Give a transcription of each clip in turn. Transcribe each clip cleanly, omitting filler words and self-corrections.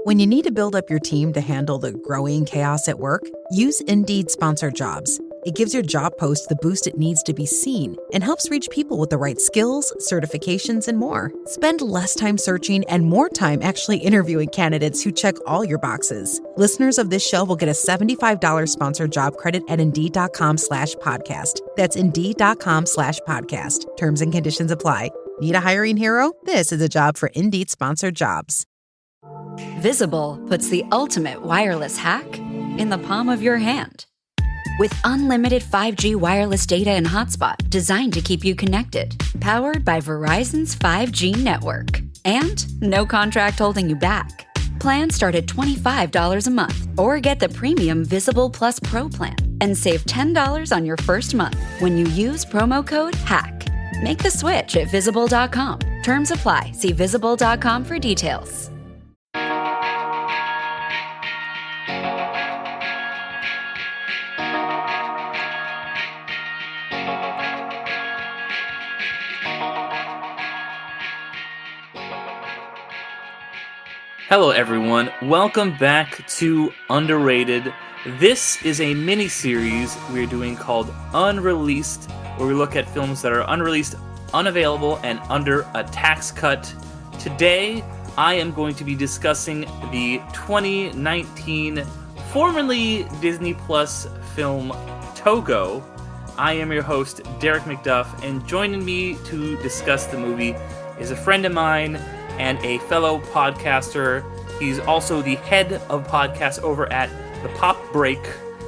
When you need to build up your team to handle the growing chaos at work, use Indeed Sponsored Jobs. It gives your job post the boost it needs to be seen and helps reach people with the right skills, certifications, and more. Spend less time searching and more time actually interviewing candidates who check all your boxes. Listeners of this show will get a $75 sponsored job credit at Indeed.com/podcast. That's Indeed.com/podcast. Terms and conditions apply. Need a hiring hero? This is a job for Indeed Sponsored Jobs. Visible puts the ultimate wireless hack in the palm of your hand. With unlimited 5G wireless data and hotspot designed to keep you connected, powered by Verizon's 5G network. And no contract holding you back. Plans start at $25 a month, or get the premium Visible Plus Pro plan and save $10 on your first month when you use promo code HACK. Make the switch at Visible.com. Terms apply. See Visible.com for details. Hello everyone, welcome back to Underrated. This is a mini-series we're doing called Unreleased, where we look at films that are unreleased, unavailable, and under a tax cut. Today, I am going to be discussing the 2019, formerly Disney Plus film Togo. I am your host, Derek McDuff, and joining me to discuss the movie is a friend of mine and a fellow podcaster. He's also the head of podcasts over at The Pop Break.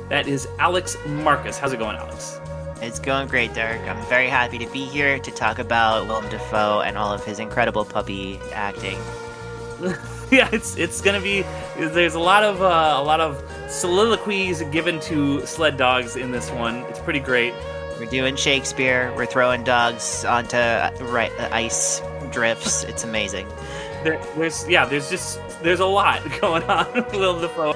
That is Alex Marcus. How's it going, Alex? It's going great, Derek. I'm very happy to be here to talk about Willem Dafoe and all of his incredible puppy acting. Yeah, it's gonna be. There's a lot of soliloquies given to sled dogs in this one. It's pretty great. We're doing Shakespeare. We're throwing dogs onto ice drifts. It's amazing. There's a lot going on with Willem Dafoe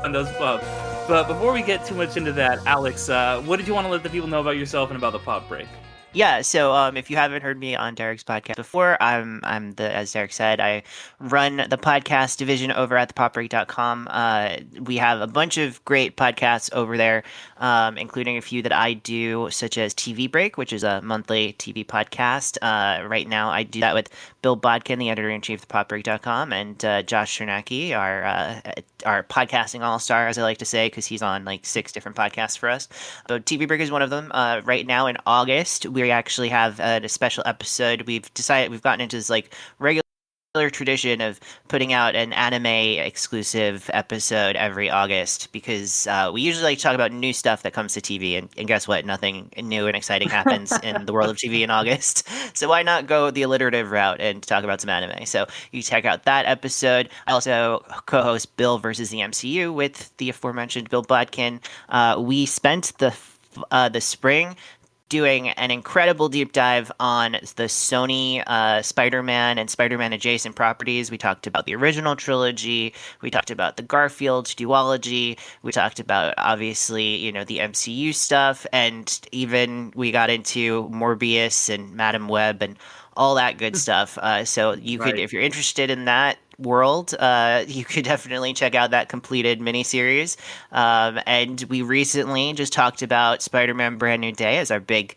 on those pubs. But before we get too much into that, Alex, what did you want to let the people know about yourself and about the Pop Break? Yeah, so if you haven't heard me on Derek's podcast before, as Derek said, I run the podcast division over at thepopbreak.com. We have a bunch of great podcasts over there, including a few that I do, such as TV Break, which is a monthly TV podcast. Right now, I do that with Bill Bodkin, the editor-in-chief of thepopbreak.com, and Josh Chernacki, our podcasting all-star, as I like to say, because he's on like 6 different podcasts for us. But TV Break is one of them. Right now in August, we actually have a special episode. We've gotten into this like regular tradition of putting out an anime exclusive episode every August, because we usually like to talk about new stuff that comes to TV, and guess what? Nothing new and exciting happens in the world of TV in August. So why not go the alliterative route and talk about some anime? So you check out that episode. I also co-host Bill versus the MCU with the aforementioned Bill Bodkin. We spent the spring doing an incredible deep dive on the Sony Spider-Man and Spider-Man adjacent properties. We talked about the original trilogy. We talked about the Garfield duology. We talked about, obviously, the MCU stuff. And even we got into Morbius and Madam Web and all that good stuff. So you could, if you're interested in that world, you could definitely check out that completed miniseries. And we recently just talked about Spider-Man Brand New Day as our big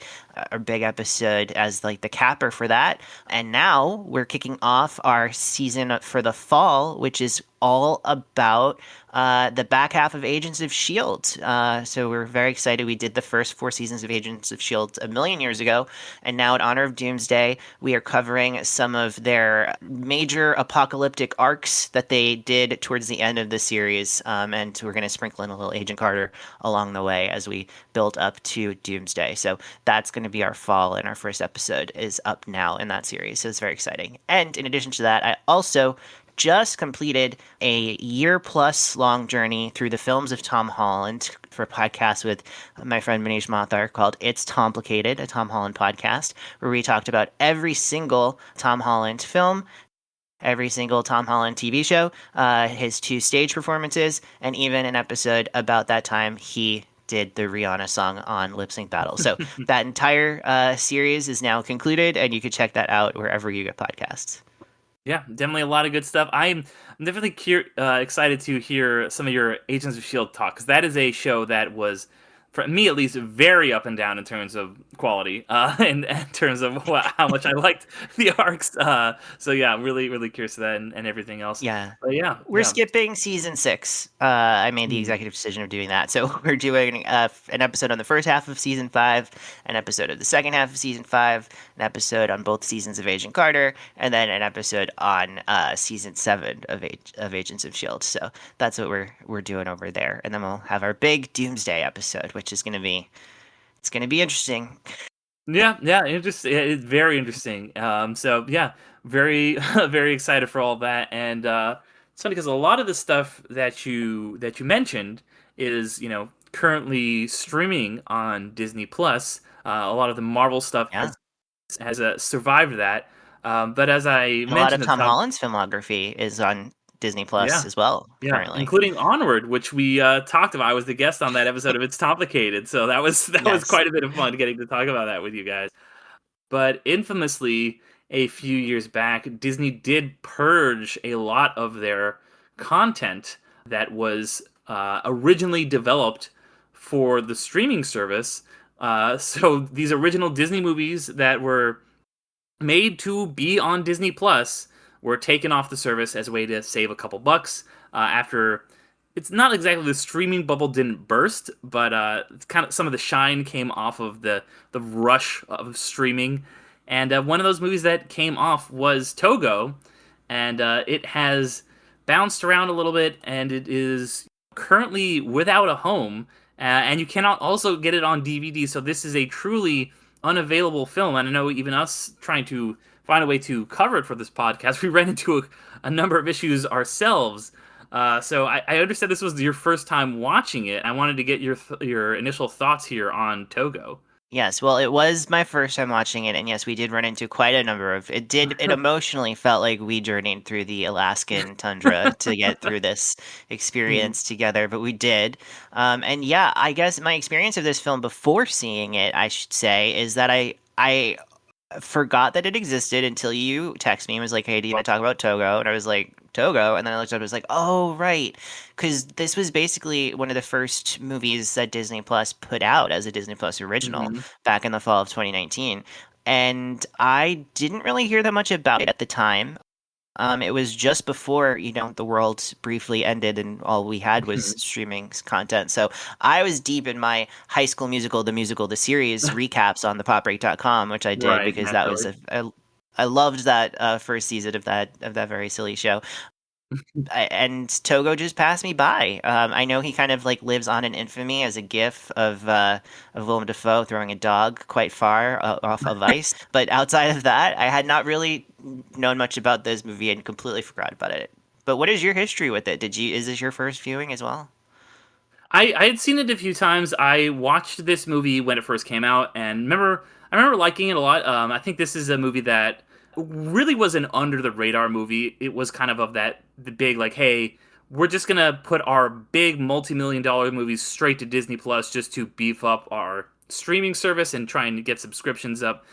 episode, as like the capper for that. And now we're kicking off our season for the fall, which is all about the back half of Agents of S.H.I.E.L.D. So we're very excited. We did the first 4 seasons of Agents of S.H.I.E.L.D. a million years ago. And now in honor of Doomsday, we are covering some of their major apocalyptic arcs that they did towards the end of the series. And we're going to sprinkle in a little Agent Carter along the way as we build up to Doomsday. So that's going to be our fall, and our first episode is up now in that series. So it's very exciting. And in addition to that, I also just completed a year-plus long journey through the films of Tom Holland for a podcast with my friend Manish Mathar called It's Tomplicated, a Tom Holland podcast, where we talked about every single Tom Holland film, every single Tom Holland TV show, his 2 stage performances, and even an episode about that time he did the Rihanna song on Lip Sync Battle. So that entire series is now concluded, and you can check that out wherever you get podcasts. Yeah, definitely a lot of good stuff. I'm definitely excited to hear some of your Agents of Shield talk, because that is a show that was, for me at least, very up and down in terms of quality, and in terms of how much I liked the arcs. So yeah, really really curious to that, and everything else. Yeah. But yeah, We're yeah. skipping season 6. I made the Hmm. executive decision of doing that. So we're doing an episode on the first half of season 5, an episode of the second half of season 5, an episode on both seasons of Agent Carter, and then an episode on season 7 of Agents of Shield. So that's what we're doing over there, and then we'll have our big Doomsday episode, which is gonna be interesting. Yeah, yeah, it's very interesting. So yeah, very very excited for all that, and it's funny because a lot of the stuff that you mentioned is currently streaming on Disney Plus. A lot of the Marvel stuff Yeah, has survived that, but as I and a lot of mentioned at the Tom top, Holland's filmography is on Disney Plus yeah, as well yeah, currently. including Onward, which we talked about. I was the guest on that episode of It's Complicated, so that was Yes. quite a bit of fun getting to talk about that with you guys. But infamously, a few years back, Disney did purge a lot of their content that was originally developed for the streaming service. So these original Disney movies that were made to be on Disney Plus were taken off the service as a way to save a couple bucks after. It's not exactly the streaming bubble didn't burst, but it's kind of some of the shine came off of the rush of streaming, and one of those movies that came off was Togo, and it has bounced around a little bit, and it is currently without a home, and you cannot also get it on DVD. So this is a truly unavailable film, and I know even us trying to find a way to cover it for this podcast, we ran into a number of issues ourselves. So I understand this was your first time watching it. I wanted to get your initial thoughts here on Togo. Yes, well, it was my first time watching it, and yes, we did run into quite a number of it emotionally felt like we journeyed through the Alaskan tundra to get through this Hmm. experience together, but we did. And yeah, I guess my experience of this film before seeing it, I should say, is that I forgot that it existed until you text me and was like, "Hey, do you want to talk about Togo?" And I was like, "Togo," and then I looked up and was like, "Oh, right," because this was basically one of the first movies that Disney Plus put out as a Disney Plus original Hmm. back in the fall of 2019, and I didn't really hear that much about it at the time. It was just before, the world briefly ended and all we had was streaming content. So I was deep in my High School Musical, the musical, the series recaps on the popbreak.com, which I did Right, because that was naturally. I loved that first season of that very silly show. And Togo just passed me by. I know he kind of like lives on in infamy as a gif of Willem Dafoe throwing a dog quite far off of ice. But outside of that, I had not really known much about this movie and completely forgot about it. But what is your history with it? Is this your first viewing as well? I had seen it a few times. I watched this movie when it first came out, and I remember liking it a lot. I think this is a movie that really was an under the radar movie. It was kind of that the big like, hey, we're just gonna put our big multi-million-dollar movies straight to Disney Plus just to beef up our streaming service and trying to get subscriptions up.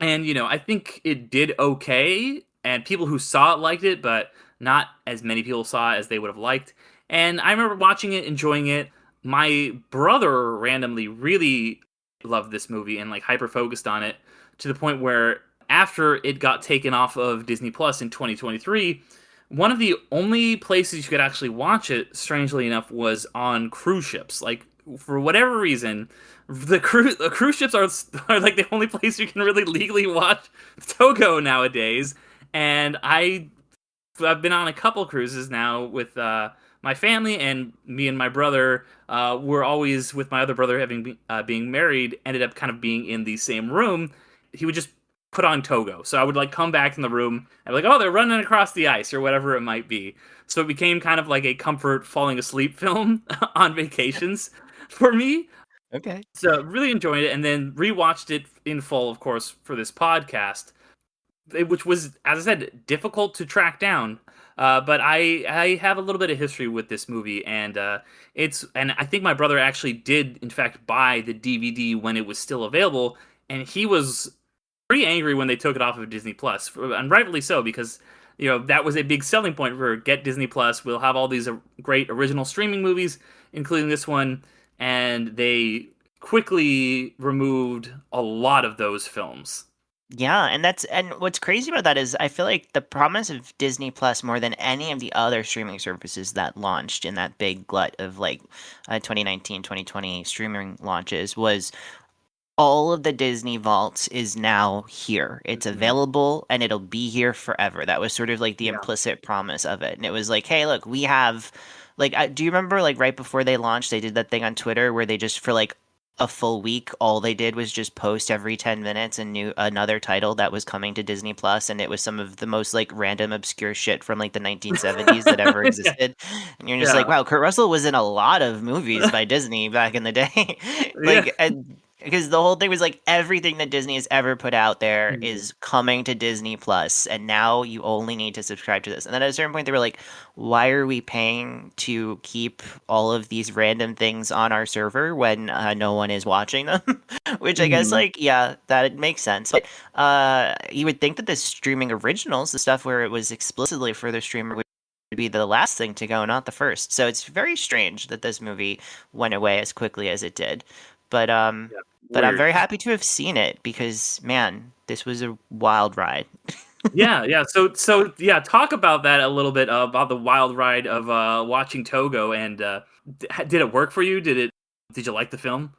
And I think it did okay, and people who saw it liked it, but not as many people saw it as they would have liked. And I remember watching it, enjoying it. My brother randomly really loved this movie and like hyper focused on it to the point where after it got taken off of Disney Plus in 2023, one of the only places you could actually watch it, strangely enough, was on cruise ships. Like for whatever reason, the cruise ships are like the only place you can really legally watch Togo nowadays. And I've been on a couple cruises now with my family, and me and my brother were always with my other brother being married, ended up kind of being in the same room. He would just put on Togo, so I would like come back in the room and be like, oh, they're running across the ice or whatever it might be. So it became kind of like a comfort falling asleep film on vacations for me. Okay. So really enjoyed it, and then rewatched it in full, of course, for this podcast, which was, as I said, difficult to track down. But I have a little bit of history with this movie, and and I think my brother actually did in fact buy the DVD when it was still available, and he was pretty angry when they took it off of Disney Plus, and rightfully so, because that was a big selling point for get Disney Plus. We'll have all these great original streaming movies, including this one, and they quickly removed a lot of those films. Yeah, and what's crazy about that is I feel like the promise of Disney Plus more than any of the other streaming services that launched in that big glut of 2019, 2020 streaming launches was all of the Disney vaults is now here. It's Mhm. available and it'll be here forever. That was sort of like the Yeah. implicit promise of it. And it was like, hey, look, we have do you remember like right before they launched, they did that thing on Twitter where they just for like a full week, all they did was just post every 10 minutes a new another title that was coming to Disney Plus, and it was some of the most like random obscure shit from like the 1970s that ever Yeah. existed. And you're just like, Yeah. wow, Kurt Russell was in a lot of movies by Disney back in the day. Yeah. And because the whole thing was like everything that Disney has ever put out there Mhm. is coming to Disney Plus, and now you only need to subscribe to this. And then at a certain point, they were like, "Why are we paying to keep all of these random things on our server when no one is watching them?" Which I guess, Mhm. yeah, that makes sense. But you would think that the streaming originals, the stuff where it was explicitly for the streamer, would be the last thing to go, not the first. So it's very strange that this movie went away as quickly as it did. But Yeah. I'm Weird. very happy to have seen it because man, this was a wild ride. Yeah, yeah. So yeah, talk about that a little bit about the wild ride of watching Togo, and did it work for you? Did you like the film?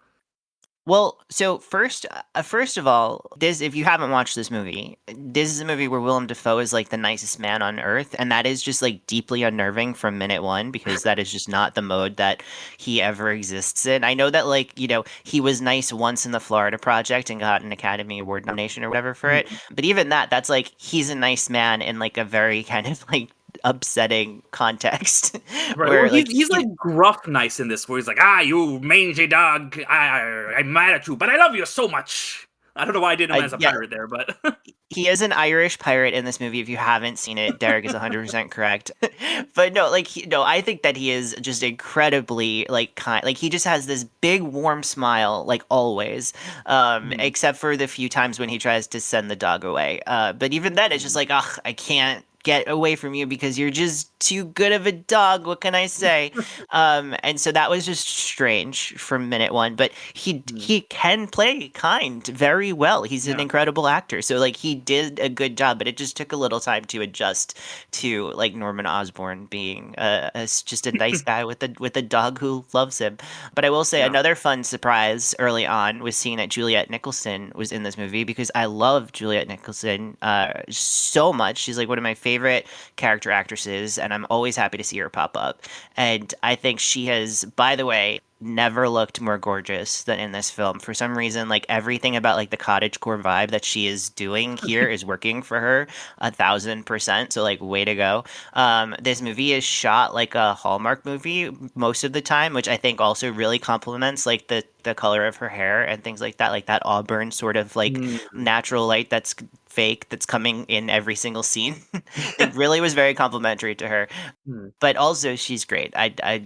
Well, so first of all, this if you haven't watched this movie, this is a movie where Willem Dafoe is like the nicest man on earth, and that is just like deeply unnerving from minute one because that is just not the mode that he ever exists in. I know that he was nice once in the Florida Project and got an Academy Award nomination or whatever for it, Mhm. but even that's like he's a nice man in like a very kind of like upsetting context Right. Well, where like he's like he gruff nice in this, where he's like, "Ah, you mangy dog, I'm mad at you, but I love you so much." I don't know why I did him as a yeah, pirate there, but he is an Irish pirate in this movie. If you haven't seen it, Derek is 100% correct. But no, no, I think that he is just incredibly like kind. Like he just has this big warm smile, like always. Mhm. Except for the few times when he tries to send the dog away. But even then, it's just like, ugh, I can't get away from you because you're just too good of a dog. What can I say? And so that was just strange from minute one. But Mhm. he can play kind very well. He's an Yeah. incredible actor. So like he did a good job, but it just took a little time to adjust to like Norman Osborn being just a nice guy with a dog who loves him. But I will say Yeah. another fun surprise early on was seeing that Juliette Nicholson was in this movie because I love Juliette Nicholson so much. She's like one of my favorite character actresses, and I'm always happy to see her pop up. And I think she has, by the way, never looked more gorgeous than in this film. For some reason, like everything about like the cottagecore vibe that she is doing here is working for her 1,000%. So like way to go. This movie is shot like a Hallmark movie most of the time, which I think also really complements like the color of her hair and things like that auburn sort of like Mhm. natural light that's fake that's coming in every single scene. It really was very complimentary to her, Mhm. but also she's great. I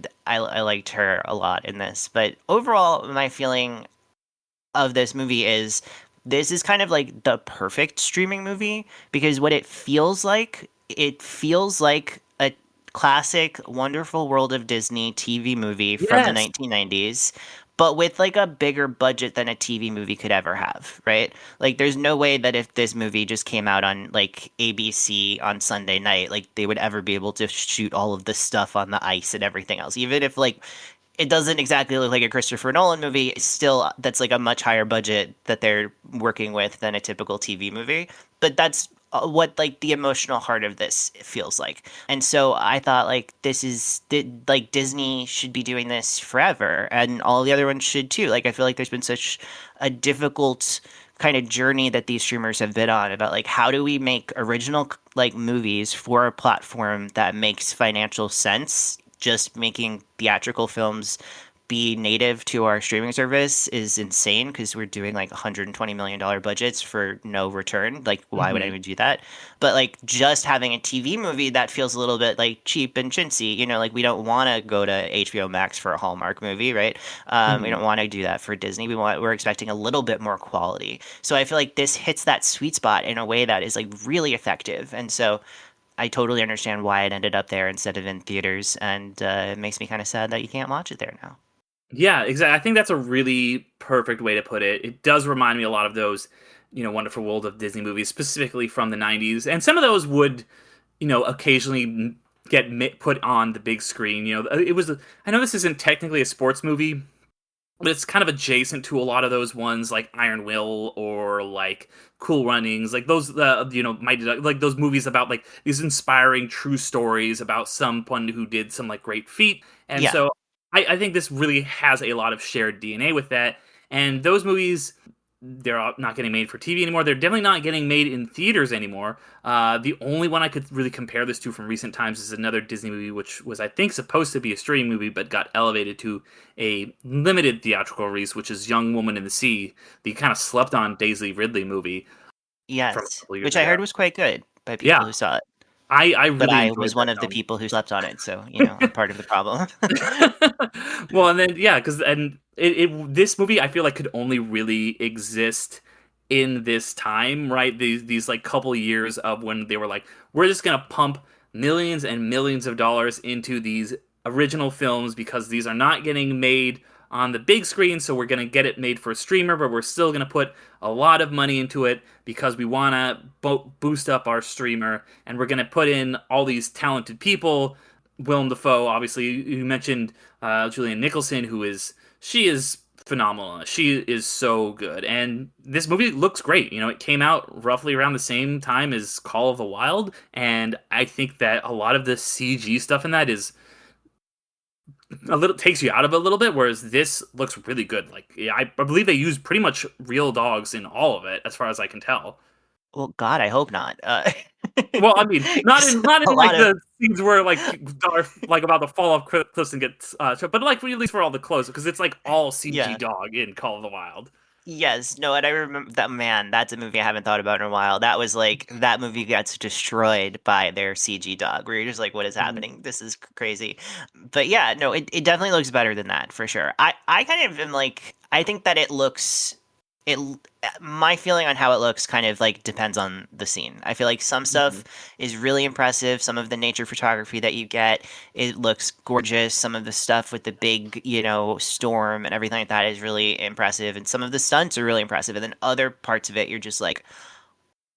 liked her a lot in this. But overall, my feeling of this movie is this is kind of like the perfect streaming movie because what it feels like a classic Wonderful World of Disney TV movie from the Yes. 1990s, but with like a bigger budget than a TV movie could ever have, right? Like there's no way that if this movie just came out on like ABC on Sunday night, like they would ever be able to shoot all of this stuff on the ice and everything else. Even if like it doesn't exactly look like a Christopher Nolan movie. Still, that's like a much higher budget that they're working with than a typical TV movie. But that's what like the emotional heart of this feels like. And so I thought like like Disney should be doing this forever, and all the other ones should too. Like I feel like there's been such a difficult kind of journey that these streamers have been on about like how do we make original like movies for a platform that makes financial sense. Just making theatrical films be native to our streaming service is insane because we're doing like $120 million budgets for no return. Like, why would Mhm. anyone do that? But like, just having a TV movie that feels a little bit like cheap and chintzy, like we don't want to go to HBO Max for a Hallmark movie, right? We Mhm. don't want to do that for Disney. We're expecting a little bit more quality. So I feel like this hits that sweet spot in a way that is like really effective. And so I totally understand why it ended up there instead of in theaters, and it makes me kind of sad that you can't watch it there now. Yeah, exactly. I think that's a really perfect way to put it. It does remind me a lot of those, Wonderful World of Disney movies, specifically from the '90s, and some of those would, occasionally get put on the big screen. It was. I know this isn't technically a sports movie, but it's kind of adjacent to a lot of those ones like Iron Will or like Cool Runnings, like those Mighty Duck, like those movies about like these inspiring true stories about someone who did some like great feat. And Yeah. so I think this really has a lot of shared DNA with that. And those movies, they're not getting made for TV anymore. They're definitely not getting made in theaters anymore. The only one I could really compare this to from recent times is another Disney movie, which was, I think, supposed to be a streaming movie, but got elevated to a limited theatrical release, which is Young Woman in the Sea, the kind of slept on Daisy Ridley movie from a Yes, couple years which I ago. heard was quite good by Yeah, people who saw it. I But really I enjoyed was that one of the film. people who slept on it, so I'm part of the problem. Well, and then yeah, because and this movie I feel like could only really exist in this time, right? These like couple years of when they were like, we're just gonna pump millions and millions of dollars into these original films because these are not getting made on the big screen, so we're gonna get it made for a streamer, but we're still gonna put a lot of money into it because we wanna boost up our streamer, and we're gonna put in all these talented people. Willem Dafoe, obviously, you mentioned Julian Nicholson, she is phenomenal. She is so good, and this movie looks great. It came out roughly around the same time as Call of the Wild, and I think that a lot of the CG stuff in that is a little takes you out of it a little bit, whereas this looks really good. Like, yeah, I believe they use pretty much real dogs in all of it, as far as I can tell. Well, God, I hope not. Well, I mean, not 'Cause in not a in like lot of the scenes where like are like about to fall off cliffs and get but like at least for all the clothes because it's like all CG yeah. dog in Call of the Wild. Yes, no, and I remember that man, that's a movie I haven't thought about in a while. That was like that movie gets destroyed by their CG dog, where you're just like, what is Mhm. happening? This is crazy. But yeah, no, it definitely looks better than that for sure. I kind of am like I think that it my feeling on how it looks kind of like depends on the scene. I feel like some stuff Mhm. is really impressive. Some of the nature photography that you get, it looks gorgeous. Some of the stuff with the big, storm and everything like that is really impressive. And some of the stunts are really impressive. And then other parts of it, you're just like,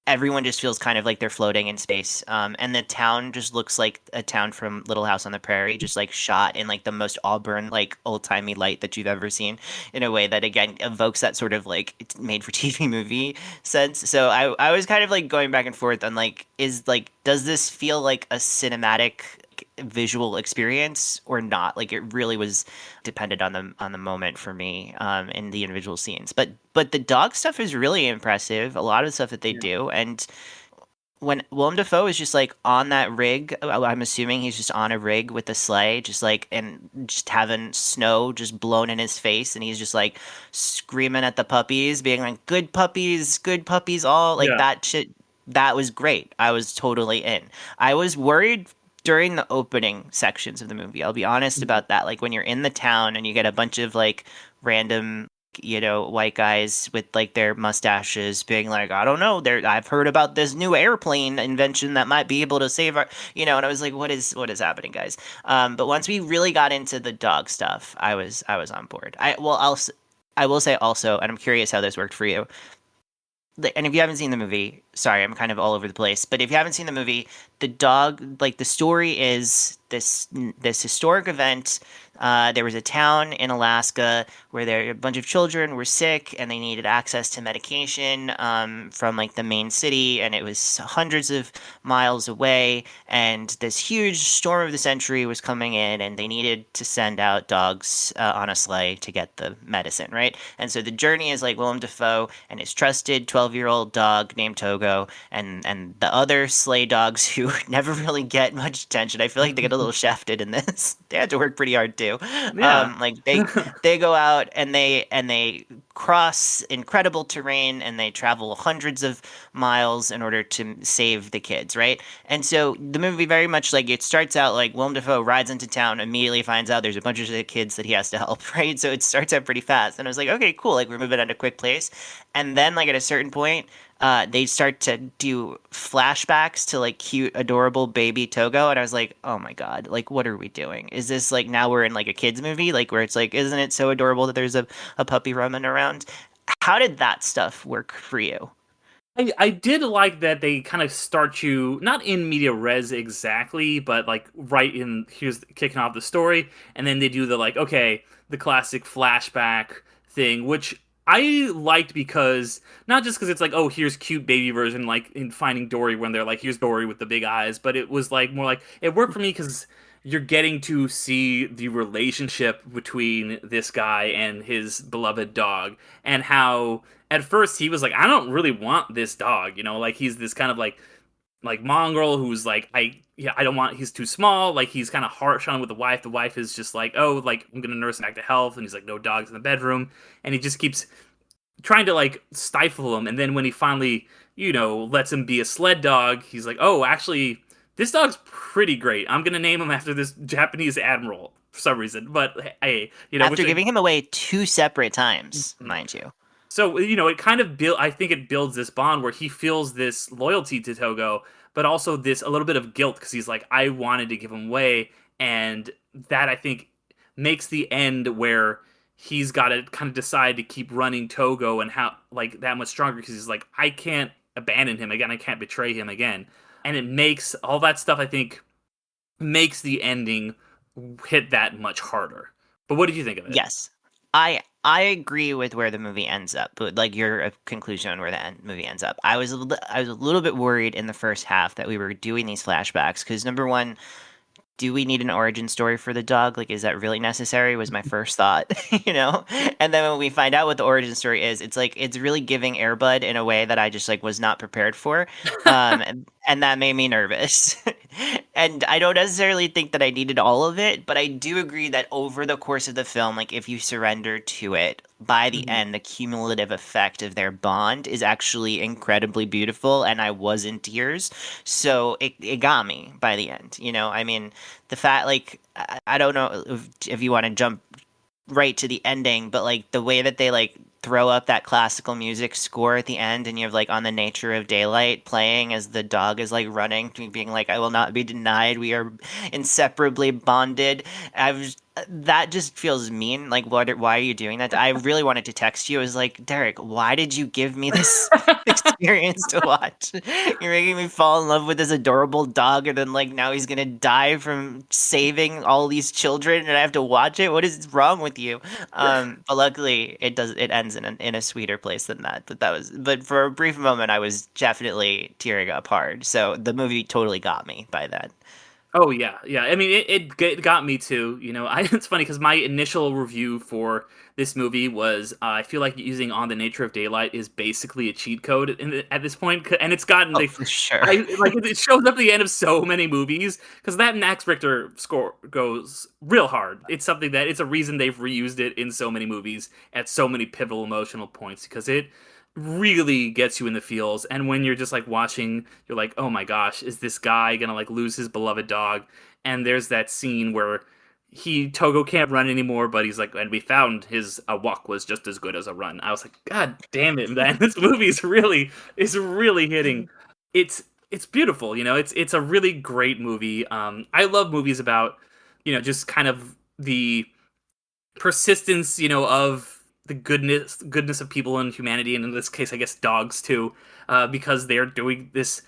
everyone just feels kind of like they're floating in space. And the town just looks like a town from Little House on the Prairie, just like shot in like the most auburn, like old timey light that you've ever seen, in a way that again evokes that sort of like it's made for TV movie sense. So I was kind of like going back and forth on like does this feel like a cinematic visual experience or not? Like it really was dependent on the moment for me in the individual scenes. But the dog stuff is really impressive. A lot of the stuff that they Yeah. do, and when Willem Dafoe is just like on that rig, I'm assuming he's just on a rig with a sleigh, just like and just having snow just blown in his face, and he's just like screaming at the puppies, being like good puppies, all like Yeah. that shit. That was great. I was totally in. I was worried during the opening sections of the movie. I'll be honest Mhm. about that. Like when you're in the town and you get a bunch of like random white guys with like their mustaches being like, I don't know, I've heard about this new airplane invention that might be able to save our, and I was like, what is happening, guys? But once we really got into the dog stuff, I was on board. I will say also, and I'm curious how this worked for you. And if you haven't seen the movie, sorry, I'm kind of all over the place. But if you haven't seen the movie, the dog, like the story is this historic event. There was a town in Alaska where a bunch of children were sick and they needed access to medication from like the main city, and it was hundreds of miles away. And this huge storm of the century was coming in, and they needed to send out dogs on a sleigh to get the medicine, right? And so the journey is like Willem Dafoe and his trusted 12-year-old dog named Togo, and the other sleigh dogs who never really get much attention. I feel like they get a little shafted in this. They had to work pretty hard too. Yeah. Like they go out and they cross incredible terrain and they travel hundreds of miles in order to save the kids, right? And so the movie very much like it starts out like Willem Dafoe rides into town, immediately finds out there's a bunch of the kids that he has to help, right? So it starts out pretty fast, and I was like, okay, cool, like we're moving at a quick pace, and then like at a certain point. they start to do flashbacks to like cute, adorable baby Togo, and I was like, oh my god, like what are we doing? Is this like now we're in like a kids movie, like where it's like, isn't it so adorable that there's a puppy roaming around? How did that stuff work for you? I did like that they kind of start you not in media res exactly, but like right in here's kicking off the story, and then they do the like okay the classic flashback thing, which I liked because not just because it's like oh here's cute baby version like in Finding Dory when they're like here's Dory with the big eyes, but it was like more like it worked for me because you're getting to see the relationship between this guy and his beloved dog and how at first he was like, I don't really want this dog, you know, like he's this kind of like mongrel who's like, I don't want. He's too small. Like he's kind of harsh on him with the wife. The wife is just like, oh, like I'm gonna nurse him back to health, and he's like, no dogs in the bedroom, and he just keeps trying to like stifle him. And then when he finally, you know, lets him be a sled dog, he's like, oh, actually, this dog's pretty great. I'm gonna name him after this Japanese admiral for some reason. But hey, you know, After giving him away two separate times, mind you. so you know, it kind of build. I think it builds this bond where he feels this loyalty to Togo, but also this a little bit of guilt because he's like, I wanted to give him away, and that I think makes the end where he's got to kind of decide to keep running Togo and how like that much stronger because he's like, I can't abandon him again, I can't betray him again, and it makes all that stuff. I think makes the ending hit that much harder. But what did you think of it? Yes. I agree with where the movie ends up, but like your conclusion on where the movie ends up. I was a little bit worried in the first half that we were doing these flashbacks because number one, do we need an origin story for the dog? Like, is that really necessary? Was my first thought, you know? And then when we find out what the origin story is, it's like, it's really giving Airbud in a way that I just like was not prepared for. And that made me nervous. And I don't necessarily think that I needed all of it, but I do agree that over the course of the film, like if you surrender to it, by the end, the cumulative effect of their bond is actually incredibly beautiful, and I was in tears. So it got me by the end. You know, I mean, the fact, like, I don't know if you want to jump right to the ending, but like the way that they like throw up that classical music score at the end and you have like On the Nature of Daylight playing as the dog is like running to being like, I will not be denied, we are inseparably bonded. I was that just feels mean. Like, why are you doing that? I really wanted to text you. I was like, Derek, why did you give me this experience to watch? You're making me fall in love with this adorable dog, and then like now he's gonna die from saving all these children, and I have to watch it. What is wrong with you? But luckily, it ends in a sweeter place than that. But for a brief moment, I was definitely tearing up hard. So the movie totally got me by that. Oh yeah, yeah. I mean, it got me too. You know, it's funny because my initial review for this movie was I feel like using On the Nature of Daylight is basically a cheat code at this point, and it's gotten For sure. like it shows up at the end of so many movies because that Max Richter score goes real hard. It's something that it's a reason they've reused it in so many movies at so many pivotal emotional points because it really gets you in the feels. And when you're just like watching, you're like, oh my gosh, is this guy gonna like lose his beloved dog? And there's that scene where Togo can't run anymore, but he's like, and we found his a walk was just as good as a run. I was like, God damn it, man, this movie is really hitting. It's beautiful, you know. It's a really great movie. I love movies about, you know, just kind of the persistence, you know, of the goodness of people and humanity, and in this case, I guess dogs too, because they're doing this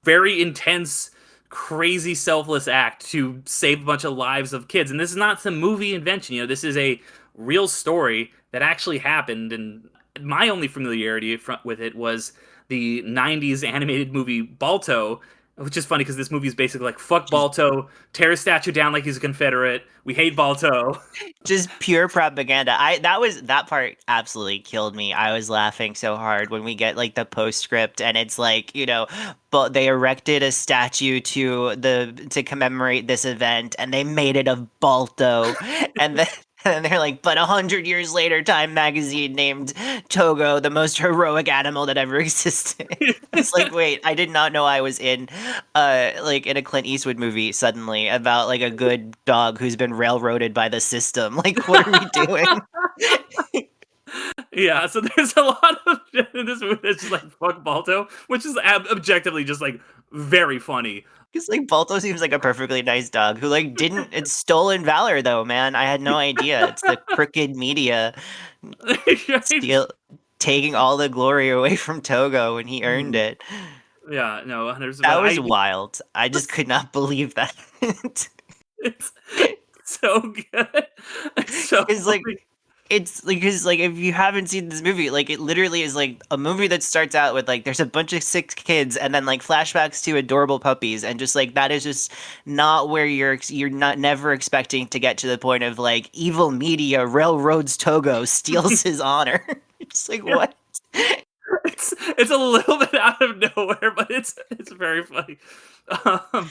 very intense, crazy, selfless act to save a bunch of lives of kids. And this is not some movie invention, you know. This is a real story that actually happened. And my only familiarity with it was the '90s animated movie Balto. Which is funny because this movie is basically like, fuck Balto, tear his statue down like he's a Confederate, we hate Balto. Just pure propaganda. That part absolutely killed me. I was laughing so hard when we get like the postscript and it's like, you know, but they erected a statue to commemorate this event and they made it of Balto. and then And they're like, but 100 years later, Time magazine named Togo the most heroic animal that ever existed. It's like, wait, I did not know I was in a Clint Eastwood movie suddenly about like a good dog who's been railroaded by the system. Like, what are we doing? Yeah, so there's a lot of shit in this movie that's just like fuck Balto, which is objectively just like very funny. Because like Balto seems like a perfectly nice dog who like didn't. It's stolen valor though, man. I had no idea. It's the crooked media Right? steal taking all the glory away from Togo when he earned Mhm. it. Yeah, no, 100%. That But was wild. I just could not believe that. it's so good. It's so It's like funny. it's like because like if you haven't seen this movie, like it literally is like a movie that starts out with like there's a bunch of sick kids and then like flashbacks to adorable puppies and just like that is just not where you're not never expecting to get to the point of like evil media railroads Togo steals his honor. It's like Yeah, what? it's a little bit out of nowhere, but it's very funny. Um,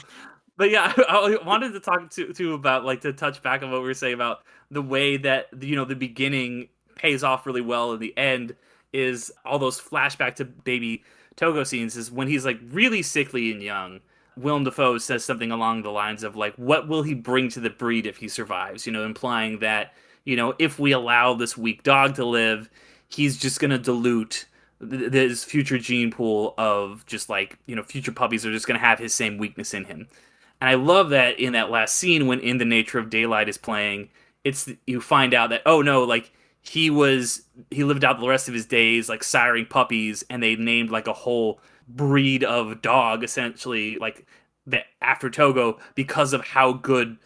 but yeah, I wanted to talk to about like to touch back on what we were saying about the way that the beginning pays off really well in the end is all those flashback to baby Togo scenes is when he's like really sickly and young. Willem Dafoe says something along the lines of like, "What will he bring to the breed if he survives?" Implying that if we allow this weak dog to live, he's just gonna dilute this future gene pool of just like future puppies are just gonna have his same weakness in him. And I love that in that last scene when In the Nature of Daylight is playing, you find out that oh no, like he lived out the rest of his days like siring puppies, and they named like a whole breed of dog essentially like that after Togo because of how good,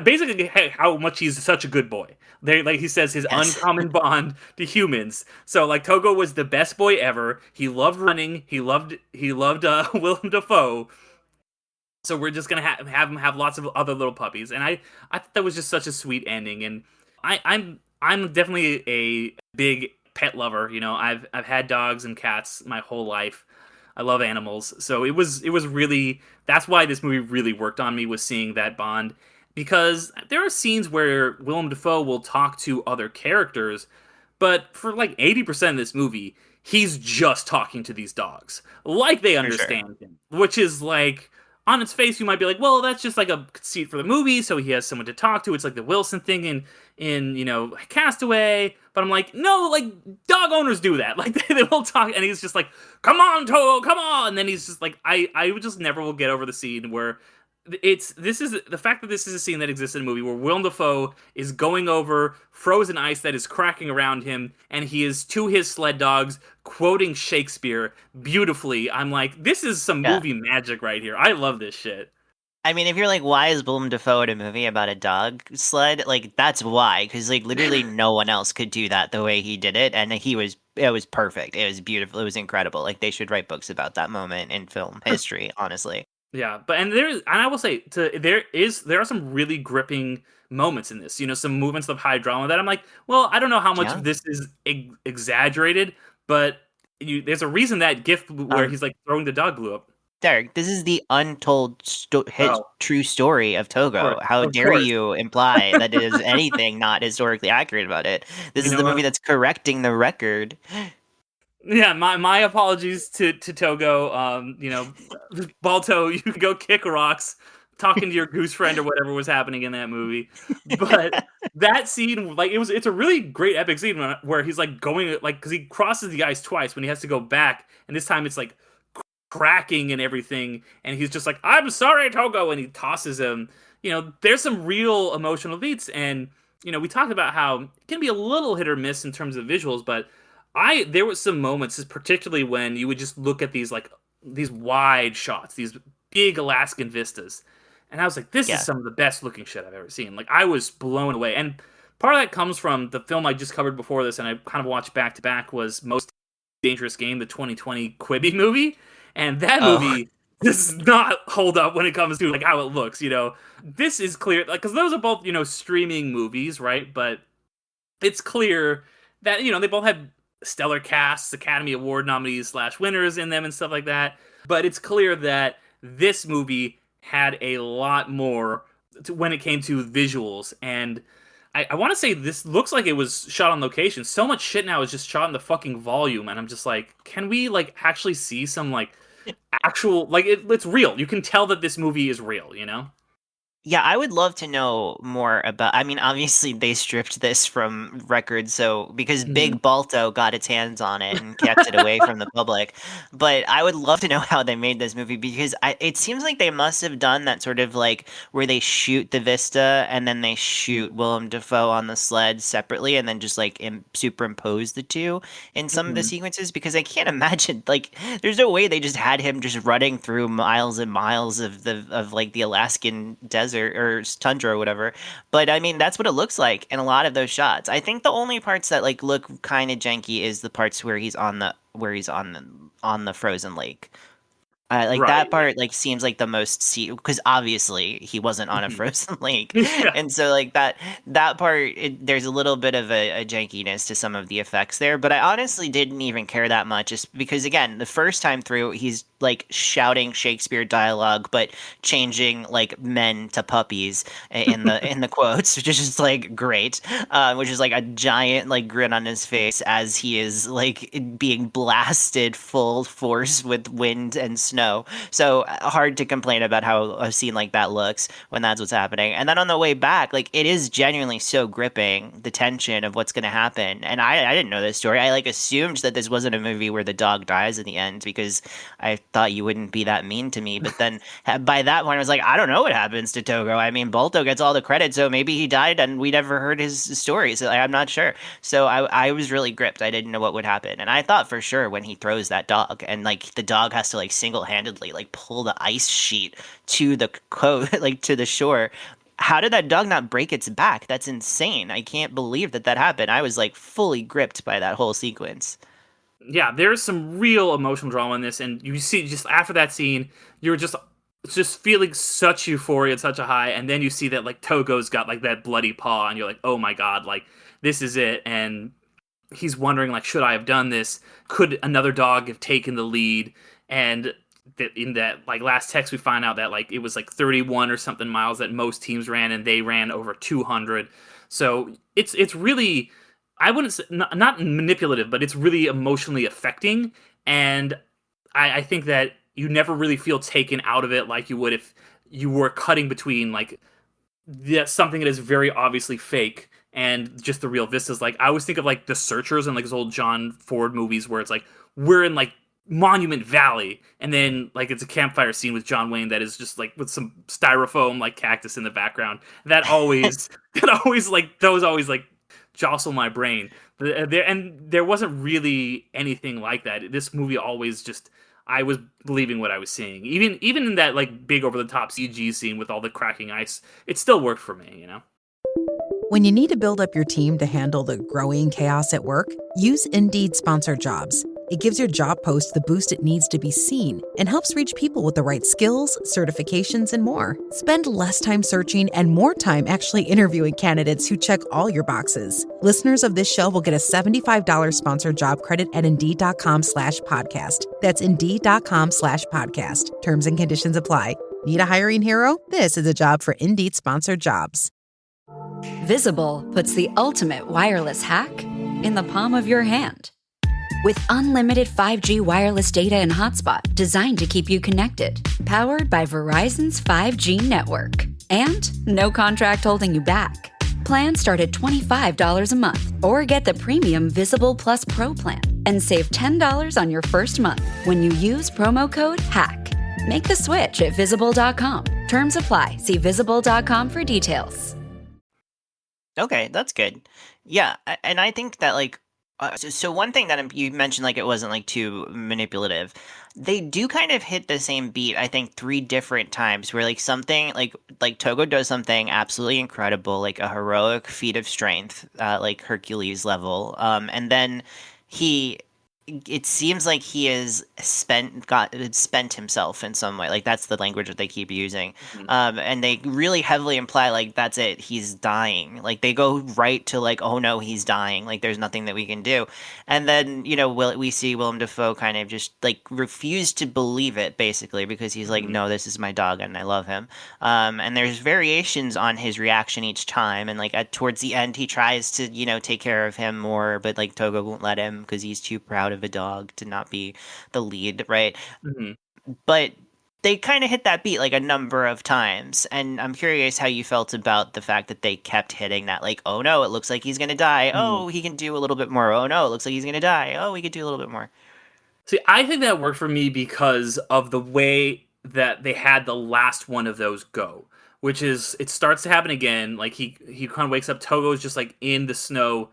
basically how much he's such a good boy. They like he says his Yes. uncommon bond to humans. So like Togo was the best boy ever. He loved running. He loved Willem Dafoe. So we're just gonna have him have lots of other little puppies, and I thought that was just such a sweet ending. And I'm definitely a big pet lover. I've had dogs and cats my whole life. I love animals, so it was really that's why this movie really worked on me was seeing that bond because there are scenes where Willem Dafoe will talk to other characters, but for like 80% of this movie, he's just talking to these dogs like they For sure. understand him, which is like on its face you might be like, well, that's just like a conceit for the movie, so he has someone to talk to. It's like the Wilson thing in Castaway. But I'm like, no, like dog owners do that. Like they will talk, and he's just like, come on, Togo, come on. And then he's just like, I would just never will get over the scene where this is the fact that this is a scene that exists in a movie where Willem Dafoe is going over frozen ice that is cracking around him, and he is to his sled dogs quoting Shakespeare beautifully. I'm like, this is some Yeah. movie magic right here. I love this shit. I mean, if you're like, why is Willem Dafoe in a movie about a dog sled? Like, that's why, because like literally no one else could do that the way he did it, and it was perfect. It was beautiful. It was incredible. Like they should write books about that moment in film history. Honestly, Yeah, but and I will say there are some really gripping moments in this. Some movements of high drama that I'm like, well, I don't know how much yeah. of this is exaggerated, but there's a reason that gift where Um, he's like throwing the dog blew up. Derek, this is the untold Oh, true story of of course, Togo. How of dare course. you imply that it is anything not historically accurate about it? This You is know the movie what? that's correcting the record. Yeah, my apologies to Togo. Balto, you can go kick rocks, talking to your goose friend or whatever was happening in that movie. But that scene, like it's a really great epic scene where he's like going like because he crosses the ice twice when he has to go back, and this time it's like cracking and everything, and he's just like, "I'm sorry, Togo," and he tosses him. There's some real emotional beats, and we talked about how it can be a little hit or miss in terms of visuals, but there was some moments, particularly when you would just look at these wide shots, these big Alaskan vistas, and I was like, this is Yeah. some of the best looking shit I've ever seen. Like I was blown away, and part of that comes from the film I just covered before this, and I kind of watched back to back was Most Dangerous Game, the 2020 Quibi movie, and that Oh, movie does not hold up when it comes to like how it looks. This is clear, like because those are both streaming movies, right? But it's clear that they both have stellar casts, Academy Award nominees slash winners in them and stuff like that. But it's clear that this movie had a lot more when it came to visuals. And I want to say this looks like it was shot on location. So much shit now is just shot in the fucking volume, and I'm just like, can we like actually see some like actual like it's real? You can tell that this movie is real. Yeah, I would love to know more about. I mean, obviously they stripped this from records, so because Mhm. Big Balto got its hands on it and kept it away from the public. But I would love to know how they made this movie because it seems like they must have done that sort of like where they shoot the vista and then they shoot Willem Dafoe on the sled separately and then just like superimpose the two in some of the Mhm. sequences because I can't imagine like there's no way they just had him just running through miles and miles of like the Alaskan desert or tundra or whatever. But I mean, that's what it looks like in a lot of those shots. I think the only parts that like look kind of janky is the parts where he's on the frozen lake. Like Right. that part like seems like the most because obviously he wasn't on a Mhm. frozen lake, Yeah. and so like that part there's a little bit of a jankiness to some of the effects there. But I honestly didn't even care that much, just because again the first time through he's like shouting Shakespeare dialogue, but changing like men to puppies in the quotes, which is just like great, which is like a giant like grin on his face as he is like being blasted full force with wind and snow. So hard to complain about how a scene like that looks when that's what's happening. And then on the way back, like it is genuinely so gripping, the tension of what's going to happen. And I didn't know this story. I like assumed that this wasn't a movie where the dog dies in the end because I thought you wouldn't be that mean to me. But then by that point, I was like, I don't know what happens to Togo. I mean, Balto gets all the credit, so maybe he died and we never heard his story. So I'm not sure. So I was really gripped. I didn't know what would happen. And I thought for sure when he throws that dog and like the dog has to like single-handedly like pull the ice sheet to the like to the shore. How did that dog not break its back? That's insane. I can't believe that that happened. I was like fully gripped by that whole sequence. Yeah, there's some real emotional drama in this, and you see just after that scene, you're just feeling such euphoria at such a high, and then you see that like Togo's got like that bloody paw, and you're like, oh my god, like this is it, and he's wondering like, should I have done this? Could another dog have taken the lead? And in that like last text, we find out that like it was like 31 or something miles that most teams ran, and they ran over 200. So it's really, I wouldn't say not manipulative, but it's really emotionally affecting. And I think that you never really feel taken out of it like you would if you were cutting between like something that is very obviously fake and just the real vistas. Like I always think of like The Searchers and like those old John Ford movies where it's like we're in like Monument Valley, and then like it's a campfire scene with John Wayne that is just like with some styrofoam like cactus in the background. That always that always like those always like jostle my brain. There wasn't really anything like that. This movie always just, I was believing what I was seeing. Even in that like big over the top CG scene with all the cracking ice, it still worked for me, you know. When you need to build up your team to handle the growing chaos at work, use Indeed Sponsored Jobs. It gives your job post the boost it needs to be seen and helps reach people with the right skills, certifications, and more. Spend less time searching and more time actually interviewing candidates who check all your boxes. Listeners of this show will get a $75 sponsored job credit at Indeed.com/podcast. That's Indeed.com/podcast. Terms and conditions apply. Need a hiring hero? This is a job for Indeed Sponsored Jobs. Visible puts the ultimate wireless hack in the palm of your hand. With unlimited 5G wireless data and hotspot designed to keep you connected, powered by Verizon's 5G network. And no contract holding you back. Plans start at $25 a month, or get the premium Visible Plus Pro plan and save $10 on your first month when you use promo code HACK. Make the switch at Visible.com. Terms apply. See Visible.com for details. Okay, that's good. Yeah, and I think that like so one thing that you mentioned like it wasn't like too manipulative. They do kind of hit the same beat I think three different times where like something like Togo does something absolutely incredible, like a heroic feat of strength, like Hercules level. And then he it seems like he has spent himself in some way. Like that's the language that they keep using, Mhm. and they really heavily imply like that's it, he's dying. Like they go right to like, oh no, he's dying. Like there's nothing that we can do, and then we see Willem Dafoe kind of just like refuse to believe it basically because he's like, Mhm. no, this is my dog and I love him. And there's variations on his reaction each time, and like towards the end he tries to take care of him more, but like Togo won't let him because he's too proud of a dog to not be the lead, right? Mhm. But they kind of hit that beat like a number of times, and I'm curious how you felt about the fact that they kept hitting that, like, oh no, it looks like he's gonna die. Mm. Oh, he can do a little bit more. Oh no, it looks like he's gonna die. Oh, he could do a little bit more. See, I think that worked for me because of the way that they had the last one of those go, which is it starts to happen again. Like he kind of wakes up. Togo's just like in the snow,